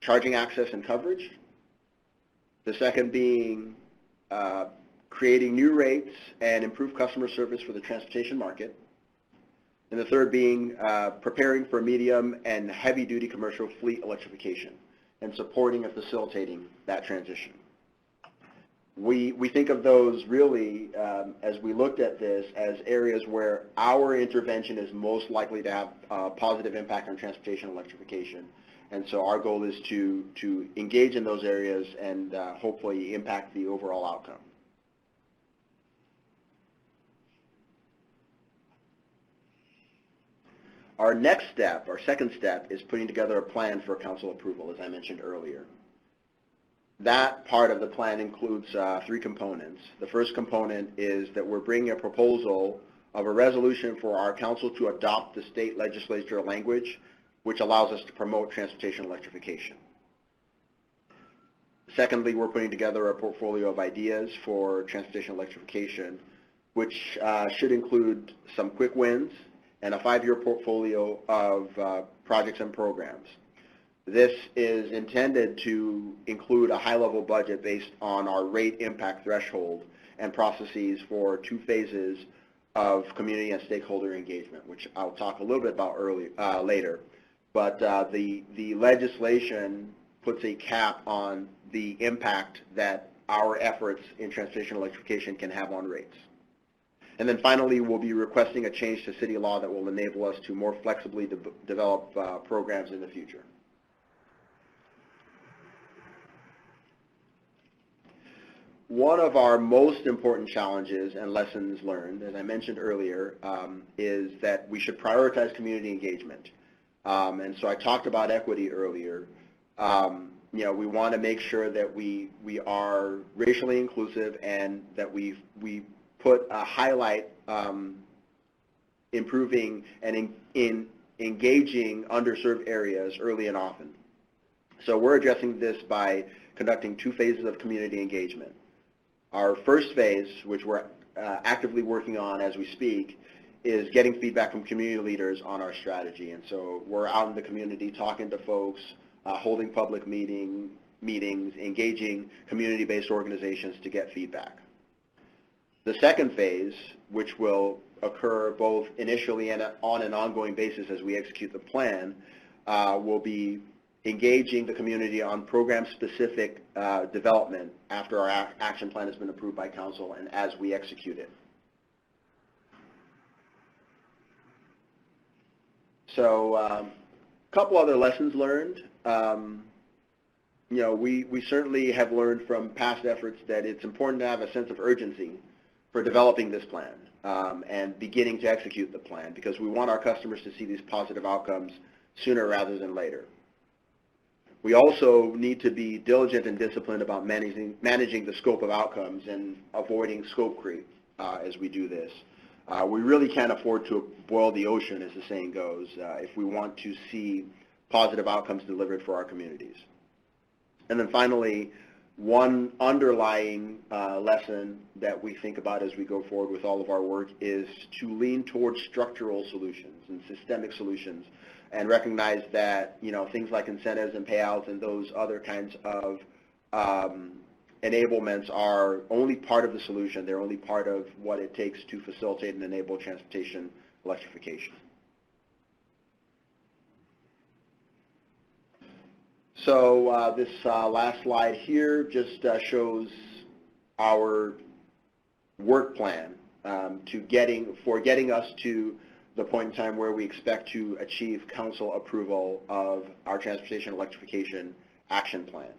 charging access and coverage. The second being creating new rates and improved customer service for the transportation market. And the third being preparing for medium and heavy-duty commercial fleet electrification and supporting and facilitating that transition. We think of those really, as we looked at this, as areas where our intervention is most likely to have a positive impact on transportation electrification. And so our goal is to engage in those areas and hopefully impact the overall outcome. Our next step, our second step, is putting together a plan for council approval, as I mentioned earlier. That part of the plan includes 3 components. The first component is that we're bringing a proposal of a resolution for our council to adopt the state legislature language, which allows us to promote transportation electrification. Secondly, we're putting together a portfolio of ideas for transportation electrification, which should include some quick wins and a 5-year portfolio of projects and programs. This is intended to include a high-level budget based on our rate impact threshold and processes for 2 phases of community and stakeholder engagement, which I'll talk a little bit about later. But the legislation puts a cap on the impact that our efforts in transportation electrification can have on rates. And then finally, we'll be requesting a change to city law that will enable us to more flexibly develop programs in the future. One of our most important challenges and lessons learned, as I mentioned earlier, is that we should prioritize community engagement. And so I talked about equity earlier. We want to make sure that we are racially inclusive and that we put a highlight improving and in engaging underserved areas early and often. So we're addressing this by conducting 2 phases of community engagement. Our first phase, which we're actively working on as we speak, is getting feedback from community leaders on our strategy. And so we're out in the community talking to folks, holding public meetings, engaging community-based organizations to get feedback. The second phase, which will occur both initially and on an ongoing basis as we execute the plan, will be engaging the community on program-specific development after our action plan has been approved by council and as we execute it. So a couple other lessons learned. We certainly have learned from past efforts that it's important to have a sense of urgency for developing this plan and beginning to execute the plan, because we want our customers to see these positive outcomes sooner rather than later. We also need to be diligent and disciplined about managing the scope of outcomes and avoiding scope creep as we do this. We really can't afford to boil the ocean, as the saying goes, if we want to see positive outcomes delivered for our communities. And then finally, one underlying lesson that we think about as we go forward with all of our work is to lean towards structural solutions and systemic solutions, and recognize that things like incentives and payouts and those other kinds of enablements are only part of the solution. They're only part of what it takes to facilitate and enable transportation electrification. So this last slide here just shows our work plan for getting us to the point in time where we expect to achieve council approval of our transportation electrification action plan.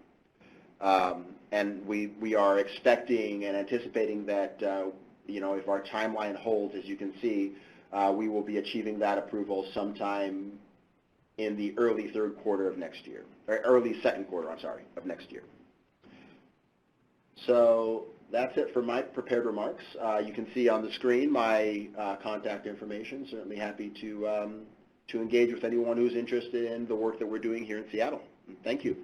And we are expecting and anticipating that if our timeline holds, as you can see, we will be achieving that approval sometime in the early third quarter of next year, or early second quarter, I'm sorry, of next year. So that's it for my prepared remarks. You can see on the screen my contact information. Certainly happy to engage with anyone who's interested in the work that we're doing here in Seattle. Thank you.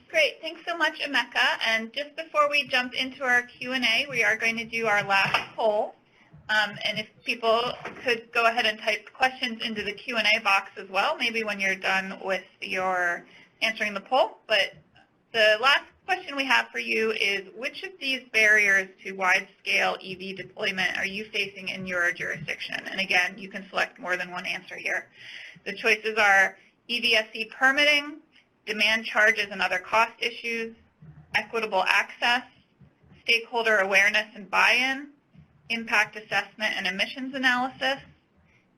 Great. Thanks so much, Emeka. And just before we jump into our Q&A, we are going to do our last poll. And if people could go ahead and type questions into the Q&A box as well, maybe when you're done with your answering the poll. But the last question we have for you is, which of these barriers to wide-scale EV deployment are you facing in your jurisdiction? And again, you can select more than one answer here. The choices are EVSE permitting, demand charges and other cost issues, equitable access, stakeholder awareness and buy-in, impact assessment and emissions analysis,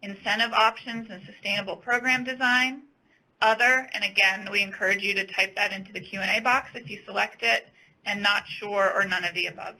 incentive options and sustainable program design, other, and again, we encourage you to type that into the Q&A box if you select it, and not sure or none of the above.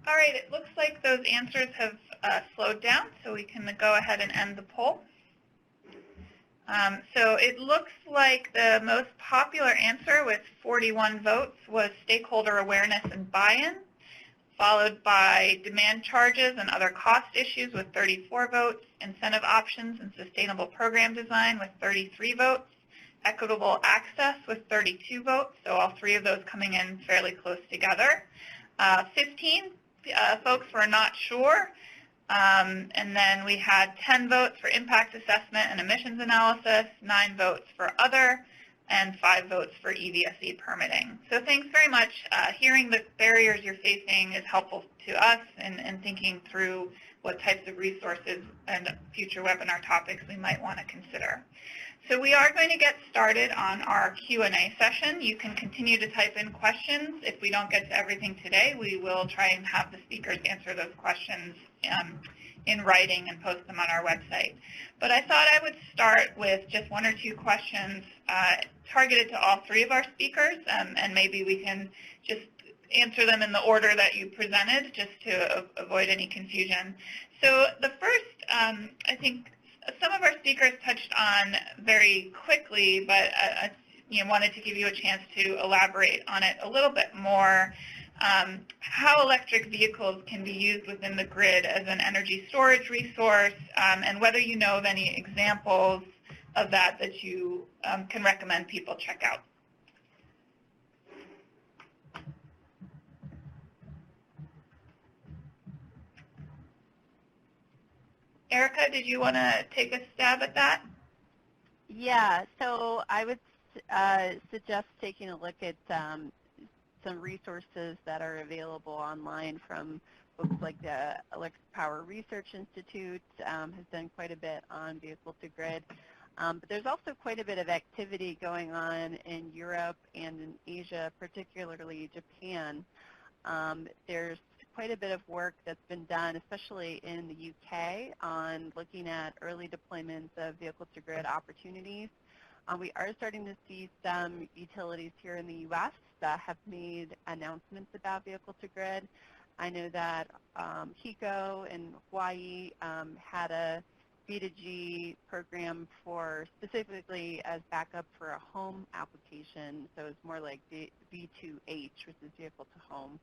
All right, it looks like those answers have slowed down, so we can go ahead and end the poll. So it looks like the most popular answer with 41 votes was stakeholder awareness and buy-in, followed by demand charges and other cost issues with 34 votes, incentive options and sustainable program design with 33 votes, equitable access with 32 votes, so all three of those coming in fairly close together. 15 folks were not sure, and then we had 10 votes for impact assessment and emissions analysis, 9 votes for other, and 5 votes for EVSE permitting. So thanks very much. Hearing the barriers you're facing is helpful to us in thinking through what types of resources and future webinar topics we might want to consider. So we are going to get started on our Q&A session. You can continue to type in questions. If we don't get to everything today, we will try and have the speakers answer those questions in writing and post them on our website. But I thought I would start with just 1 or 2 questions targeted to all 3 of our speakers, and maybe we can just answer them in the order that you presented just to avoid any confusion. So the first, I think, some of our speakers touched on very quickly, but I wanted to give you a chance to elaborate on it a little bit more. how electric vehicles can be used within the grid as an energy storage resource, and whether you know of any examples of that that you can recommend people check out. Erika, did you want to take a stab at that? Yeah, so I would suggest taking a look at some resources that are available online from folks like the Electric Power Research Institute has done quite a bit on vehicle-to-grid. But there's also quite a bit of activity going on in Europe and in Asia, particularly Japan. There's quite a bit of work that's been done, especially in the UK, on looking at early deployments of vehicle-to-grid opportunities. We are starting to see some utilities here in the U.S. that have made announcements about vehicle-to-grid. I know that HECO in Hawaii had a V2G program for specifically as backup for a home application, so it's more like V2H, which is vehicle to home.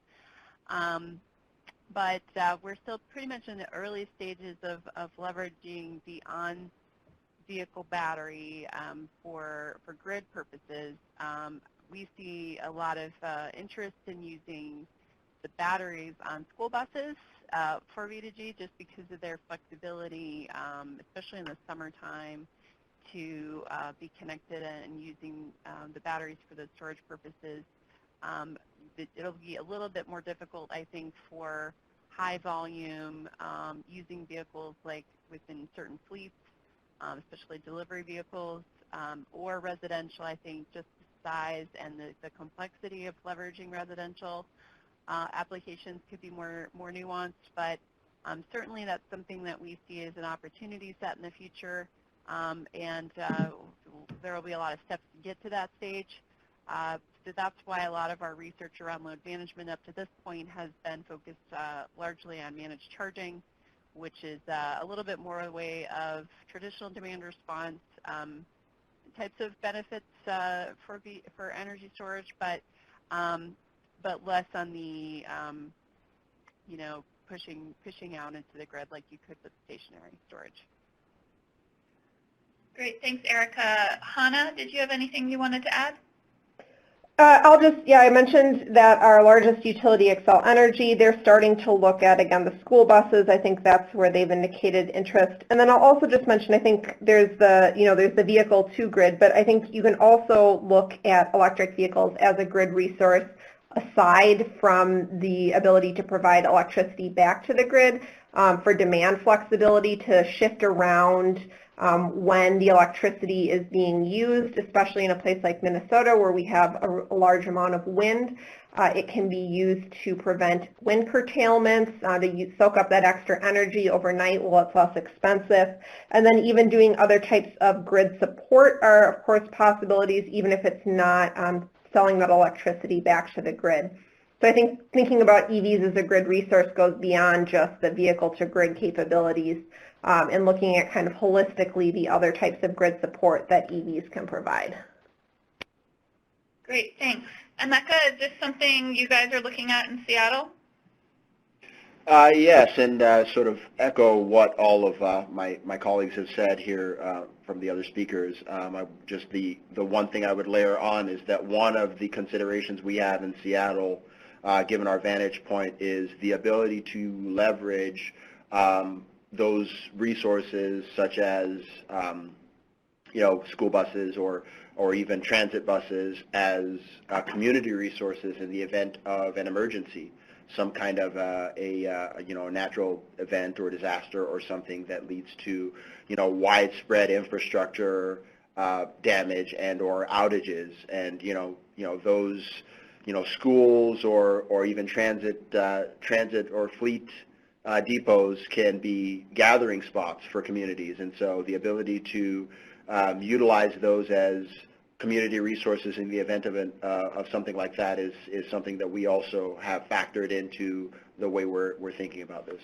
But we're still pretty much in the early stages of leveraging the on-vehicle battery for grid purposes. We see a lot of interest in using the batteries on school buses for V2G just because of their flexibility, especially in the summertime, to be connected and using the batteries for those storage purposes. It'll be a little bit more difficult, I think, for high volume using vehicles like within certain fleets, especially delivery vehicles, or residential. I think just the size and the complexity of leveraging residential applications could be more nuanced, but certainly that's something that we see as an opportunity set in the future, and there will be a lot of steps to get to that stage. So that's why a lot of our research around load management up to this point has been focused largely on managed charging, which is a little bit more a way of traditional demand response types of benefits for energy storage, but less on the pushing out into the grid like you could with stationary storage. Great, thanks, Erika. Hanna, did you have anything you wanted to add? I mentioned that our largest utility, Xcel Energy, they're starting to look at, again, the school buses. I think that's where they've indicated interest. And then I'll also just mention, I think there's the vehicle to grid, but I think you can also look at electric vehicles as a grid resource aside from the ability to provide electricity back to the grid for demand flexibility to shift around when the electricity is being used, especially in a place like Minnesota where we have a large amount of wind. It can be used to prevent wind curtailments, to soak up that extra energy overnight while it's less expensive. And then even doing other types of grid support are, of course, possibilities, even if it's not selling that electricity back to the grid. So I think thinking about EVs as a grid resource goes beyond just the vehicle-to-grid capabilities and looking at kind of holistically the other types of grid support that EVs can provide. Great, thanks. Emeka, is this something you guys are looking at in Seattle? Yes, and sort of echo what all of my colleagues have said here from the other speakers. Just the one thing I would layer on is that one of the considerations we have in Seattle, given our vantage point, is the ability to leverage those resources such as school buses or even transit buses as community resources in the event of an emergency, some kind of a natural event or disaster or something that leads to widespread infrastructure damage and or outages, and those schools or even transit or fleet depots can be gathering spots for communities, and so the ability to utilize those as community resources in the event of something like that is something that we also have factored into the way we're thinking about this.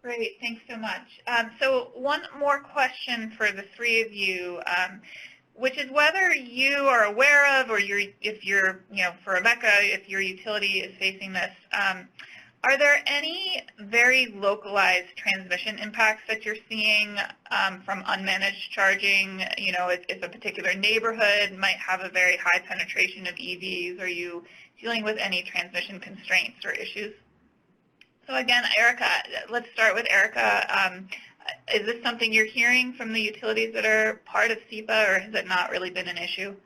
Great, thanks so much. So one more question for the three of you. which is whether you are aware of, or if you're, for Emeka, if your utility is facing this. Are there any very localized transmission impacts that you're seeing from unmanaged charging? If a particular neighborhood might have a very high penetration of EVs, are you dealing with any transmission constraints or issues? So again, Erika, let's start with Erika. Is this something you're hearing from the utilities that are part of SEPA, or has it not really been an issue?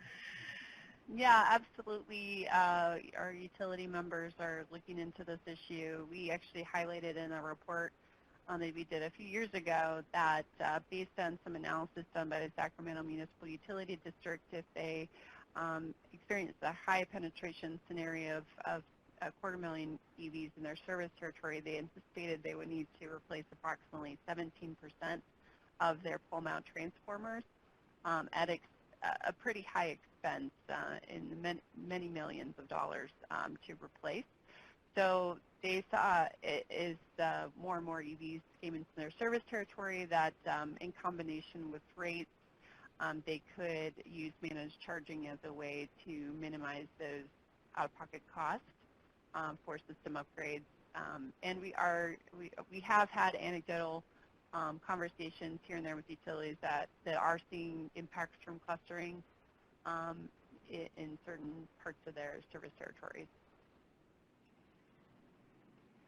Yeah, absolutely. Our utility members are looking into this issue. We actually highlighted in a report that we did a few years ago that based on some analysis done by the Sacramento Municipal Utility District, if they experience a high penetration scenario of 250,000 EVs in their service territory, they anticipated they would need to replace approximately 17% of their pole mount transformers at a pretty high expense in many millions of dollars to replace. So they saw as more and more EVs came into their service territory that in combination with rates, they could use managed charging as a way to minimize those out-of-pocket costs for system upgrades. And we have had anecdotal conversations here and there with utilities that are seeing impacts from clustering in certain parts of their service territories.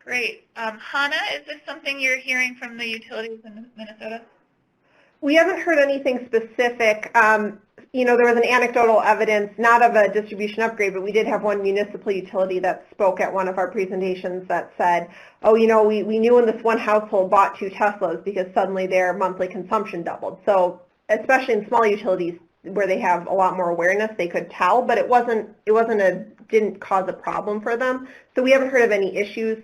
Great. Hanna, is this something you're hearing from the utilities in Minnesota? We haven't heard anything specific. There was an anecdotal evidence, not of a distribution upgrade, but we did have one municipal utility that spoke at one of our presentations that said, oh, we knew when this one household bought 2 Teslas because suddenly their monthly consumption doubled. So especially in small utilities where they have a lot more awareness, they could tell, but didn't cause a problem for them. So we haven't heard of any issues.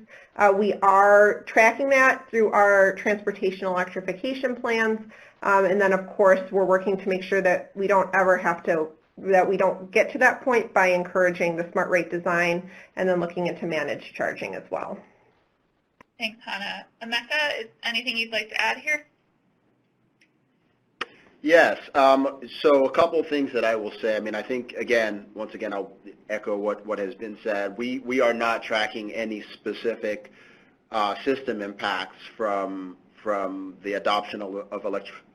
We are tracking that through our transportation electrification plans. And then, of course, we're working to make sure that we don't get to that point by encouraging the smart rate design and then looking into managed charging as well. Thanks, Hanna. Emeka, is anything you'd like to add here? Yes. So a couple of things that I will say. I think, once again, I'll echo what has been said. We are not tracking any specific system impacts from the adoption of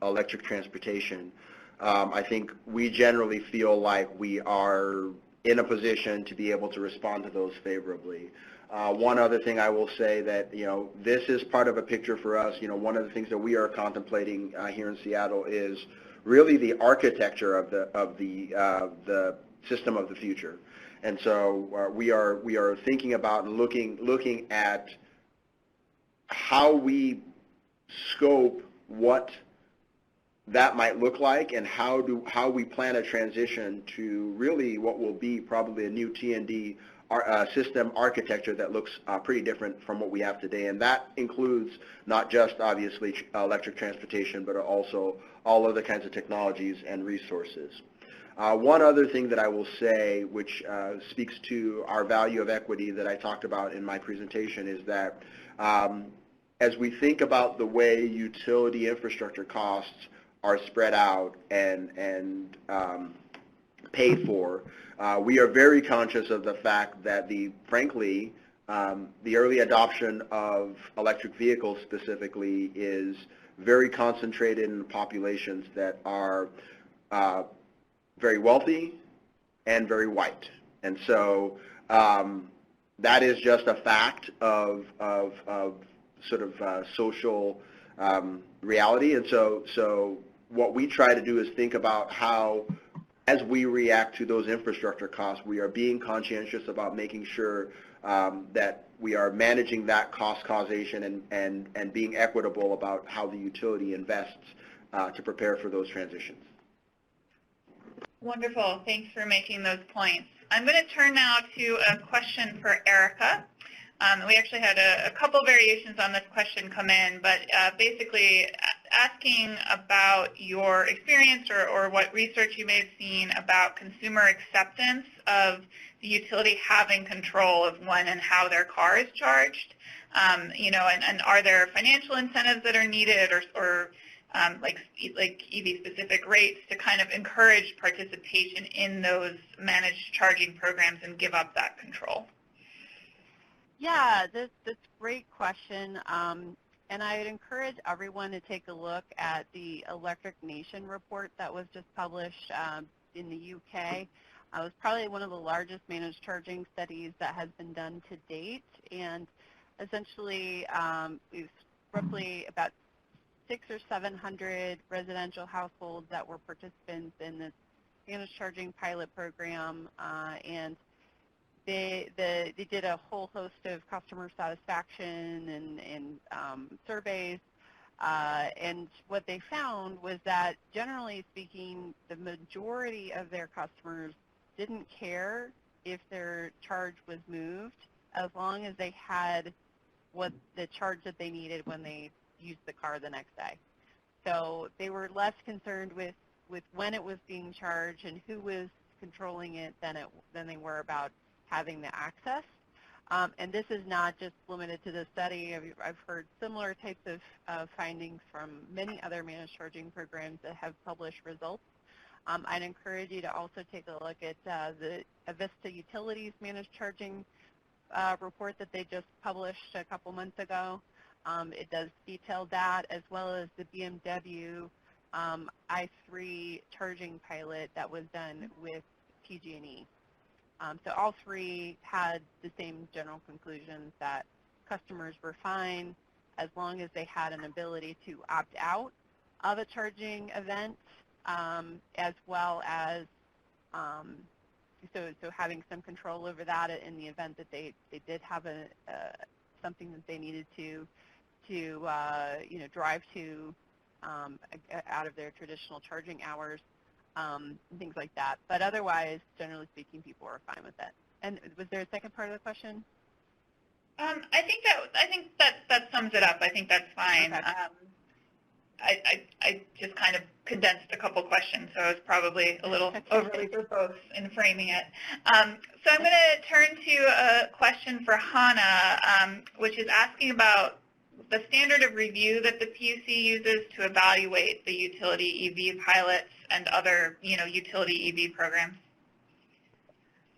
electric transportation. I think we generally feel like we are in a position to be able to respond to those favorably. One other thing I will say that, this is part of a picture for us. One of the things that we are contemplating here in Seattle is really the architecture of the system of the future. And so we are thinking about and looking at how we scope what that might look like and how we plan a transition to really what will be probably a new T&D system architecture that looks pretty different from what we have today. And that includes not just obviously electric transportation, but also all other kinds of technologies and resources. One other thing that I will say, which speaks to our value of equity that I talked about in my presentation, is that as we think about the way utility infrastructure costs are spread out and paid for, we are very conscious of the fact that frankly, the early adoption of electric vehicles specifically is very concentrated in populations that are very wealthy and very white. And so that is just a fact of sort of social reality. And so what we try to do is think about how, as we react to those infrastructure costs, we are being conscientious about making sure that we are managing that cost causation and being equitable about how the utility invests to prepare for those transitions. Wonderful. Thanks for making those points. I'm going to turn now to a question for Erika. We actually had a couple variations on this question come in, but basically asking about your experience or what research you may have seen about consumer acceptance of the utility having control of when and how their car is charged. And are there financial incentives that are needed or like EV-specific rates to kind of encourage participation in those managed charging programs and give up that control? Yeah, that's a great question. And I would encourage everyone to take a look at the Electric Nation report that was just published in the UK. It was probably one of the largest managed charging studies that has been done to date. And essentially, it's roughly about 600 or 700 residential households that were participants in this managed charging pilot program, and they did a whole host of customer satisfaction and surveys, and what they found was that, generally speaking, the majority of their customers didn't care if their charge was moved as long as they had what the charge that they needed when they used the car the next day. So they were less concerned with when it was being charged and who was controlling it than they were about having the access. And this is not just limited to this study. I've heard similar types of findings from many other managed charging programs that have published results. I'd encourage you to also take a look at the Avista Utilities managed charging report that they just published a couple months ago. It does detail that, as well as the BMW i3 charging pilot that was done with PG&E. So all three had the same general conclusions, that customers were fine as long as they had an ability to opt out of a charging event, as well as so having some control over that in the event that they did have something that they needed to drive to out of their traditional charging hours. And things like that. But otherwise, generally speaking, people are fine with it. And was there a second part of the question? I think that sums it up. I think that's fine. Okay. I just kind of condensed a couple questions, so I was probably a little overly verbose in framing it. So I'm going to turn to a question for Hanna, which is asking about the standard of review that the PUC uses to evaluate the utility EV pilots and other, utility EV programs.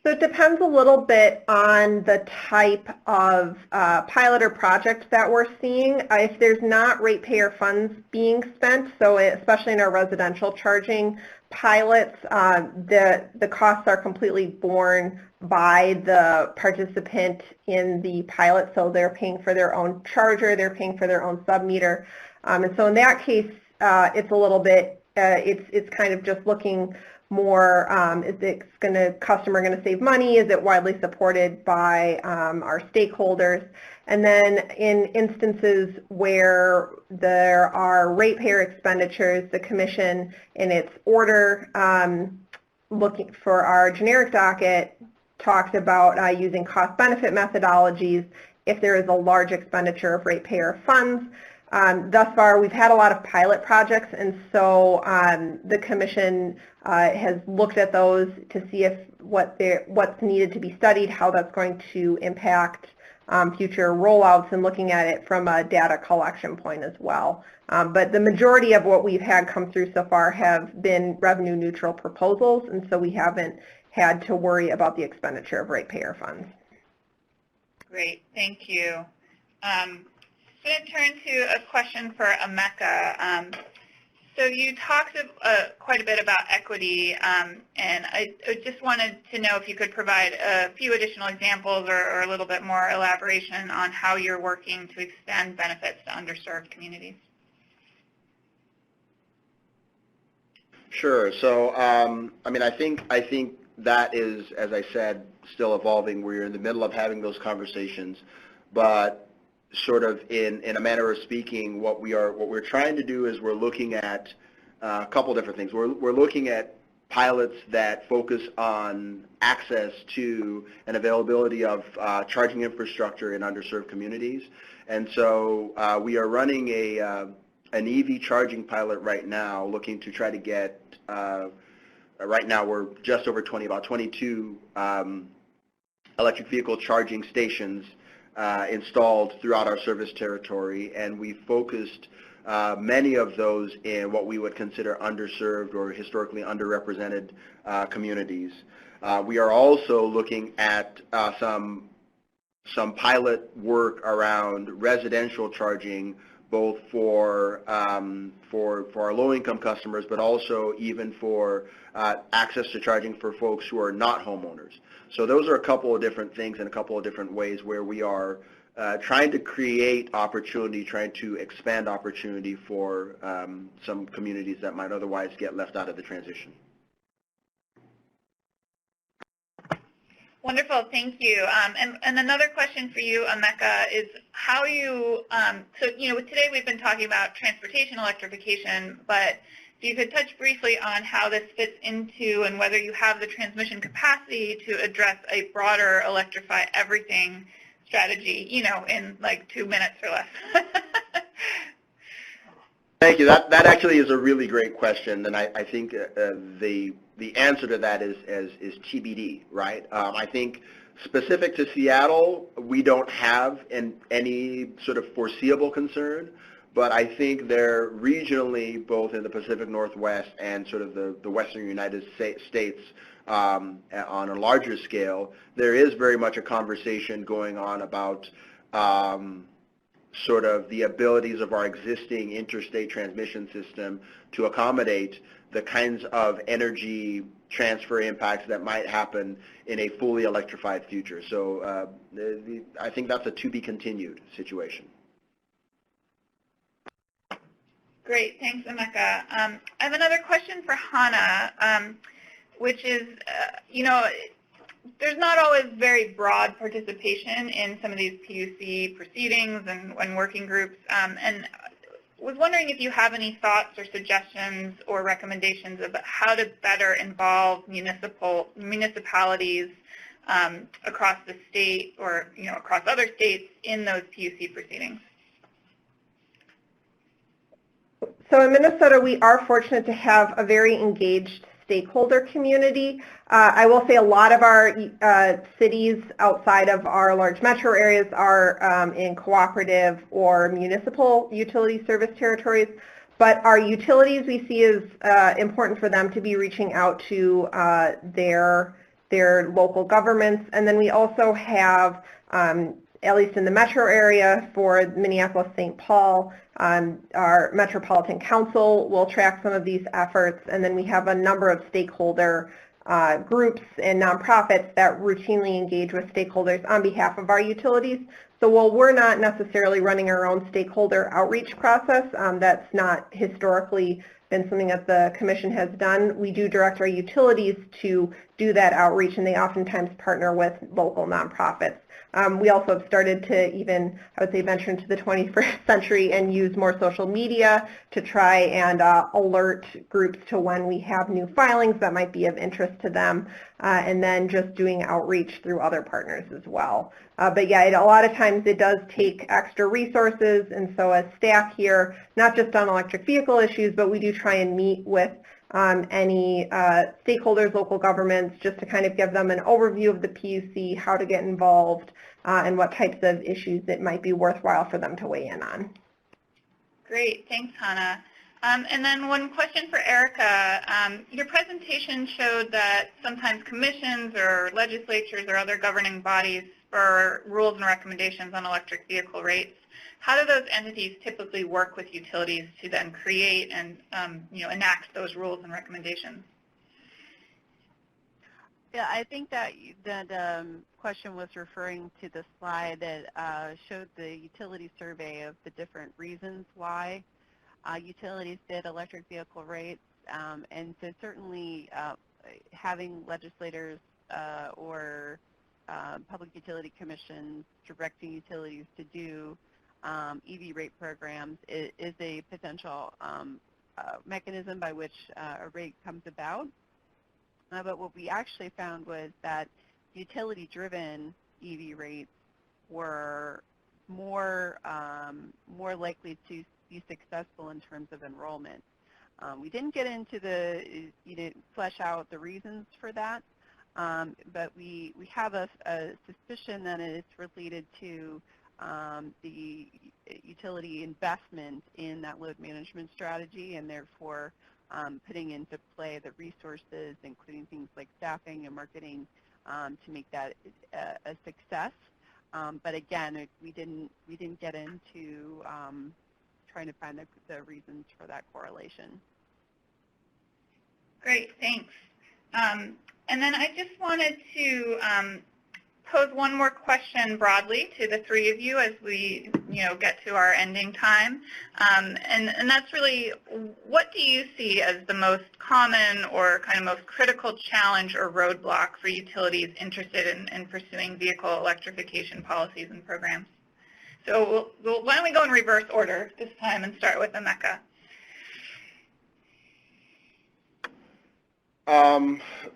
So it depends a little bit on the type of pilot or project that we're seeing. If there's not ratepayer funds being spent, so especially in our residential charging pilots, the costs are completely borne by the participant in the pilot, so they're paying for their own charger, they're paying for their own sub-meter. And so in that case, it's a little bit, it's kind of just looking more, is the customer going to save money? Is it widely supported by our stakeholders? And then in instances where there are ratepayer expenditures, the Commission in its order looking for our generic docket talks about using cost-benefit methodologies if there is a large expenditure of ratepayer funds. Thus far, we've had a lot of pilot projects, and so the Commission has looked at those to see if what's needed to be studied, how that's going to impact future rollouts, and looking at it from a data collection point as well. But the majority of what we've had come through so far have been revenue neutral proposals, and so we haven't had to worry about the expenditure of ratepayer funds. Great, thank you. I'm going to turn to a question for Emeka. So you talked quite a bit about equity, and I just wanted to know if you could provide a few additional examples or a little bit more elaboration on how you're working to extend benefits to underserved communities. Sure. So, I think that is, as I said, still evolving. We're in the middle of having those conversations, but sort of in a manner of speaking, what we're trying to do is we're looking at a couple different things. We're looking at pilots that focus on access to and availability of charging infrastructure in underserved communities, and so we are running an EV charging pilot right now, looking to try to get. Right now, we're just over 22 electric vehicle charging stations installed throughout our service territory, and we focused many of those in what we would consider underserved or historically underrepresented communities. We are also looking at some pilot work around residential charging, both for our low-income customers, but also even for access to charging for folks who are not homeowners. So those are a couple of different things and a couple of different ways where we are trying to create opportunity, trying to expand opportunity for some communities that might otherwise get left out of the transition. Wonderful, thank you. And another question for you, Emeka, is how you, so today we've been talking about transportation electrification, but if you could touch briefly on how this fits into and whether you have the transmission capacity to address a broader electrify everything strategy, in like 2 minutes or less. Thank you. That actually is a really great question, and I think the answer to that is TBD, right? I think specific to Seattle, we don't have any sort of foreseeable concern, but I think they're regionally, both in the Pacific Northwest and sort of the Western United States on a larger scale, there is very much a conversation going on about sort of the abilities of our existing interstate transmission system to accommodate the kinds of energy transfer impacts that might happen in a fully electrified future. So I think that's a to be continued situation. Great, thanks, Emeka. I have another question for Hanna, which is, there's not always very broad participation in some of these PUC proceedings and working groups, and was wondering if you have any thoughts or suggestions or recommendations about how to better involve municipalities across the state or across other states in those PUC proceedings. So in Minnesota, we are fortunate to have a very engaged stakeholder community. I will say a lot of our cities outside of our large metro areas are in cooperative or municipal utility service territories, but our utilities we see is important for them to be reaching out to their local governments. And then we also have, at least in the metro area for Minneapolis-St. Paul, our Metropolitan Council will track some of these efforts, and then we have a number of stakeholder groups and nonprofits that routinely engage with stakeholders on behalf of our utilities. So while we're not necessarily running our own stakeholder outreach process, that's not historically been something that the Commission has done, we do direct our utilities to do that outreach, and they oftentimes partner with local nonprofits. We also have started to even, I would say, venture into the 21st century and use more social media to try and alert groups to when we have new filings that might be of interest to them, and then just doing outreach through other partners as well. But yeah, a lot of times it does take extra resources, and so as staff here, not just on electric vehicle issues, but we do try and meet with any stakeholders, local governments, just to kind of give them an overview of the PUC, how to get involved, and what types of issues it might be worthwhile for them to weigh in on. Great, thanks, Hanna. And then one question for Erika. Your presentation showed that sometimes commissions or legislatures or other governing bodies for rules and recommendations on electric vehicle rates. How do those entities typically work with utilities to then create and enact those rules and recommendations? Yeah, I think that question was referring to the slide that showed the utility survey of the different reasons why utilities did electric vehicle rates, and so certainly having legislators or public utility commissions directing utilities to do EV rate programs is a potential mechanism by which a rate comes about. But what we actually found was that utility-driven EV rates were more likely to be successful in terms of enrollment. We didn't get into flesh out the reasons for that, but we have a suspicion that it's related to the utility investment in that load management strategy, and therefore putting into play the resources, including things like staffing and marketing, to make that a success. But again, we didn't get into trying to find the reasons for that correlation. Great, thanks. And then I just wanted to pose one more question broadly to the three of you as we, get to our ending time. And that's really, what do you see as the most common or kind of most critical challenge or roadblock for utilities interested in pursuing vehicle electrification policies and programs? So why don't we go in reverse order this time and start with Emeka?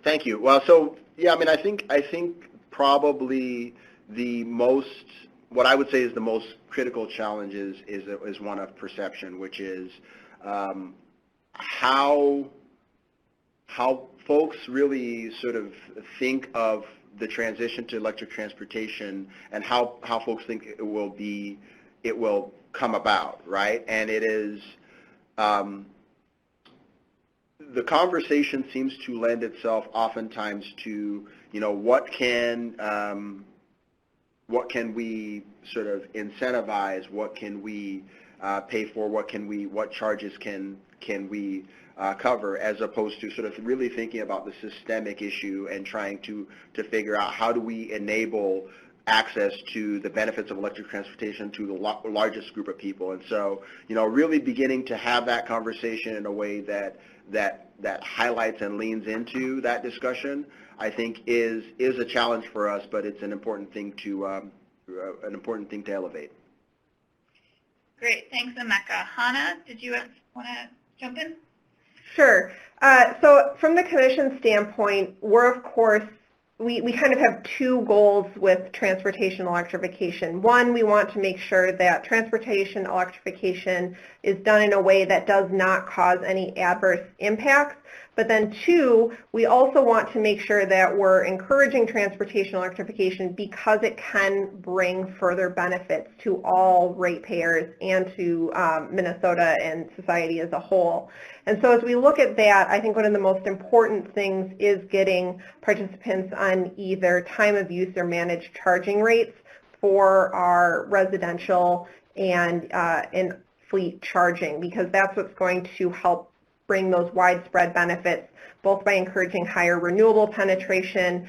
Thank you. Well, so yeah, I think probably what I would say is the most critical challenge is one of perception, which is how folks really sort of think of the transition to electric transportation and how folks think it will come about, right? And it is the conversation seems to lend itself oftentimes to, what can we sort of incentivize, what can we pay for, what charges can we cover, as opposed to sort of really thinking about the systemic issue and trying to figure out how do we enable access to the benefits of electric transportation to the largest group of people. And so, really beginning to have that conversation in a way that highlights and leans into that discussion, I think is a challenge for us, but it's an important thing to elevate. Great, thanks, Emeka. Hanna, did you want to jump in? Sure. So from the Commission standpoint, we're of course, we kind of have two goals with transportation electrification. One, we want to make sure that transportation electrification is done in a way that does not cause any adverse impacts. But then two, we also want to make sure that we're encouraging transportation electrification because it can bring further benefits to all ratepayers and to Minnesota and society as a whole. And so as we look at that, I think one of the most important things is getting participants on either time of use or managed charging rates for our residential and fleet charging, because that's what's going to help bring those widespread benefits, both by encouraging higher renewable penetration,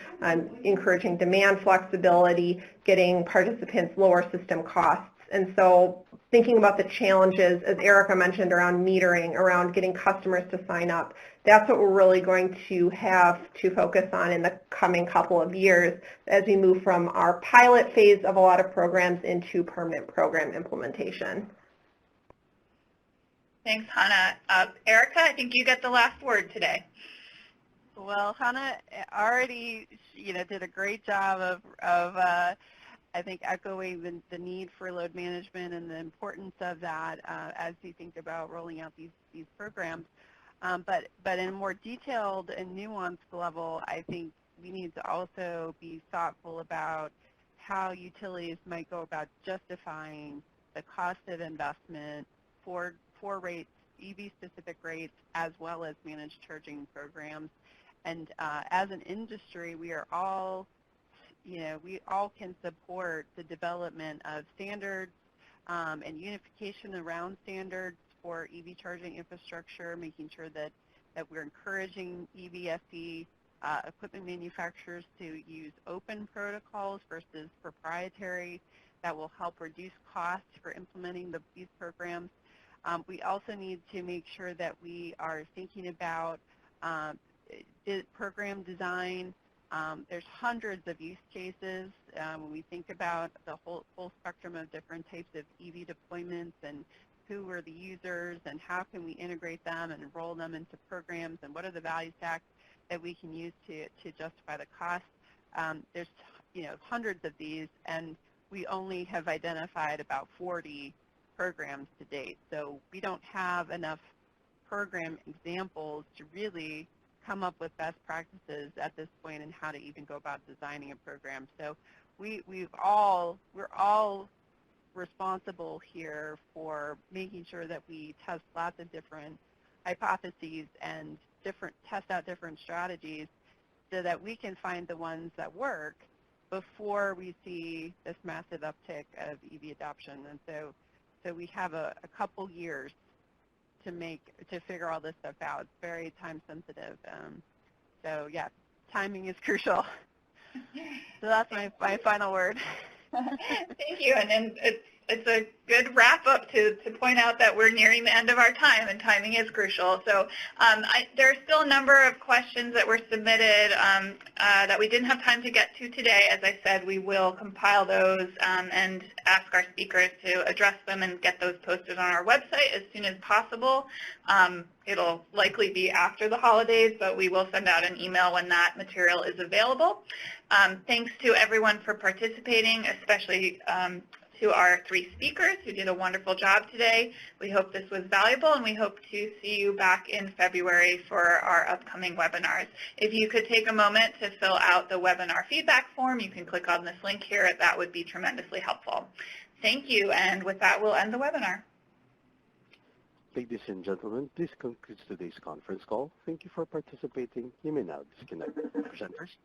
encouraging demand flexibility, getting participants lower system costs. And so thinking about the challenges, as Erika mentioned, around metering, around getting customers to sign up, that's what we're really going to have to focus on in the coming couple of years as we move from our pilot phase of a lot of programs into permanent program implementation. Thanks, Hanna. Erika, I think you get the last word today. Well, Hanna already, did a great job of I think, echoing the need for load management and the importance of that as we think about rolling out these programs. But in a more detailed and nuanced level, I think we need to also be thoughtful about how utilities might go about justifying the cost of investment for rates, EV-specific rates, as well as managed charging programs. And as an industry, we all can support the development of standards and unification around standards for EV charging infrastructure, making sure that we're encouraging EVSE equipment manufacturers to use open protocols versus proprietary that will help reduce costs for implementing these programs. We also need to make sure that we are thinking about program design. There's hundreds of use cases when we think about the whole spectrum of different types of EV deployments and who are the users and how can we integrate them and enroll them into programs and what are the value stacks that we can use to justify the cost. There's hundreds of these, and we only have identified about 40 programs to date. So we don't have enough program examples to really come up with best practices at this point in how to even go about designing a program. So we're all responsible here for making sure that we test lots of different hypotheses and test out different strategies so that we can find the ones that work before we see this massive uptick of EV adoption. And so we have a couple years to figure all this stuff out. It's very time sensitive. So yeah, timing is crucial. So that's my final word. Thank you, and it's a good wrap up to point out that we're nearing the end of our time, and timing is crucial. So there are still a number of questions that were submitted that we didn't have time to get to today. As I said, we will compile those and ask our speakers to address them and get those posted on our website as soon as possible. It'll likely be after the holidays, but we will send out an email when that material is available. Thanks to everyone for participating, especially to our 3 speakers who did a wonderful job today. We hope this was valuable, and we hope to see you back in February for our upcoming webinars. If you could take a moment to fill out the webinar feedback form, you can click on this link here. That would be tremendously helpful. Thank you, and with that, we'll end the webinar. Ladies and gentlemen, this concludes today's conference call. Thank you for participating. You may now disconnect. Presenters.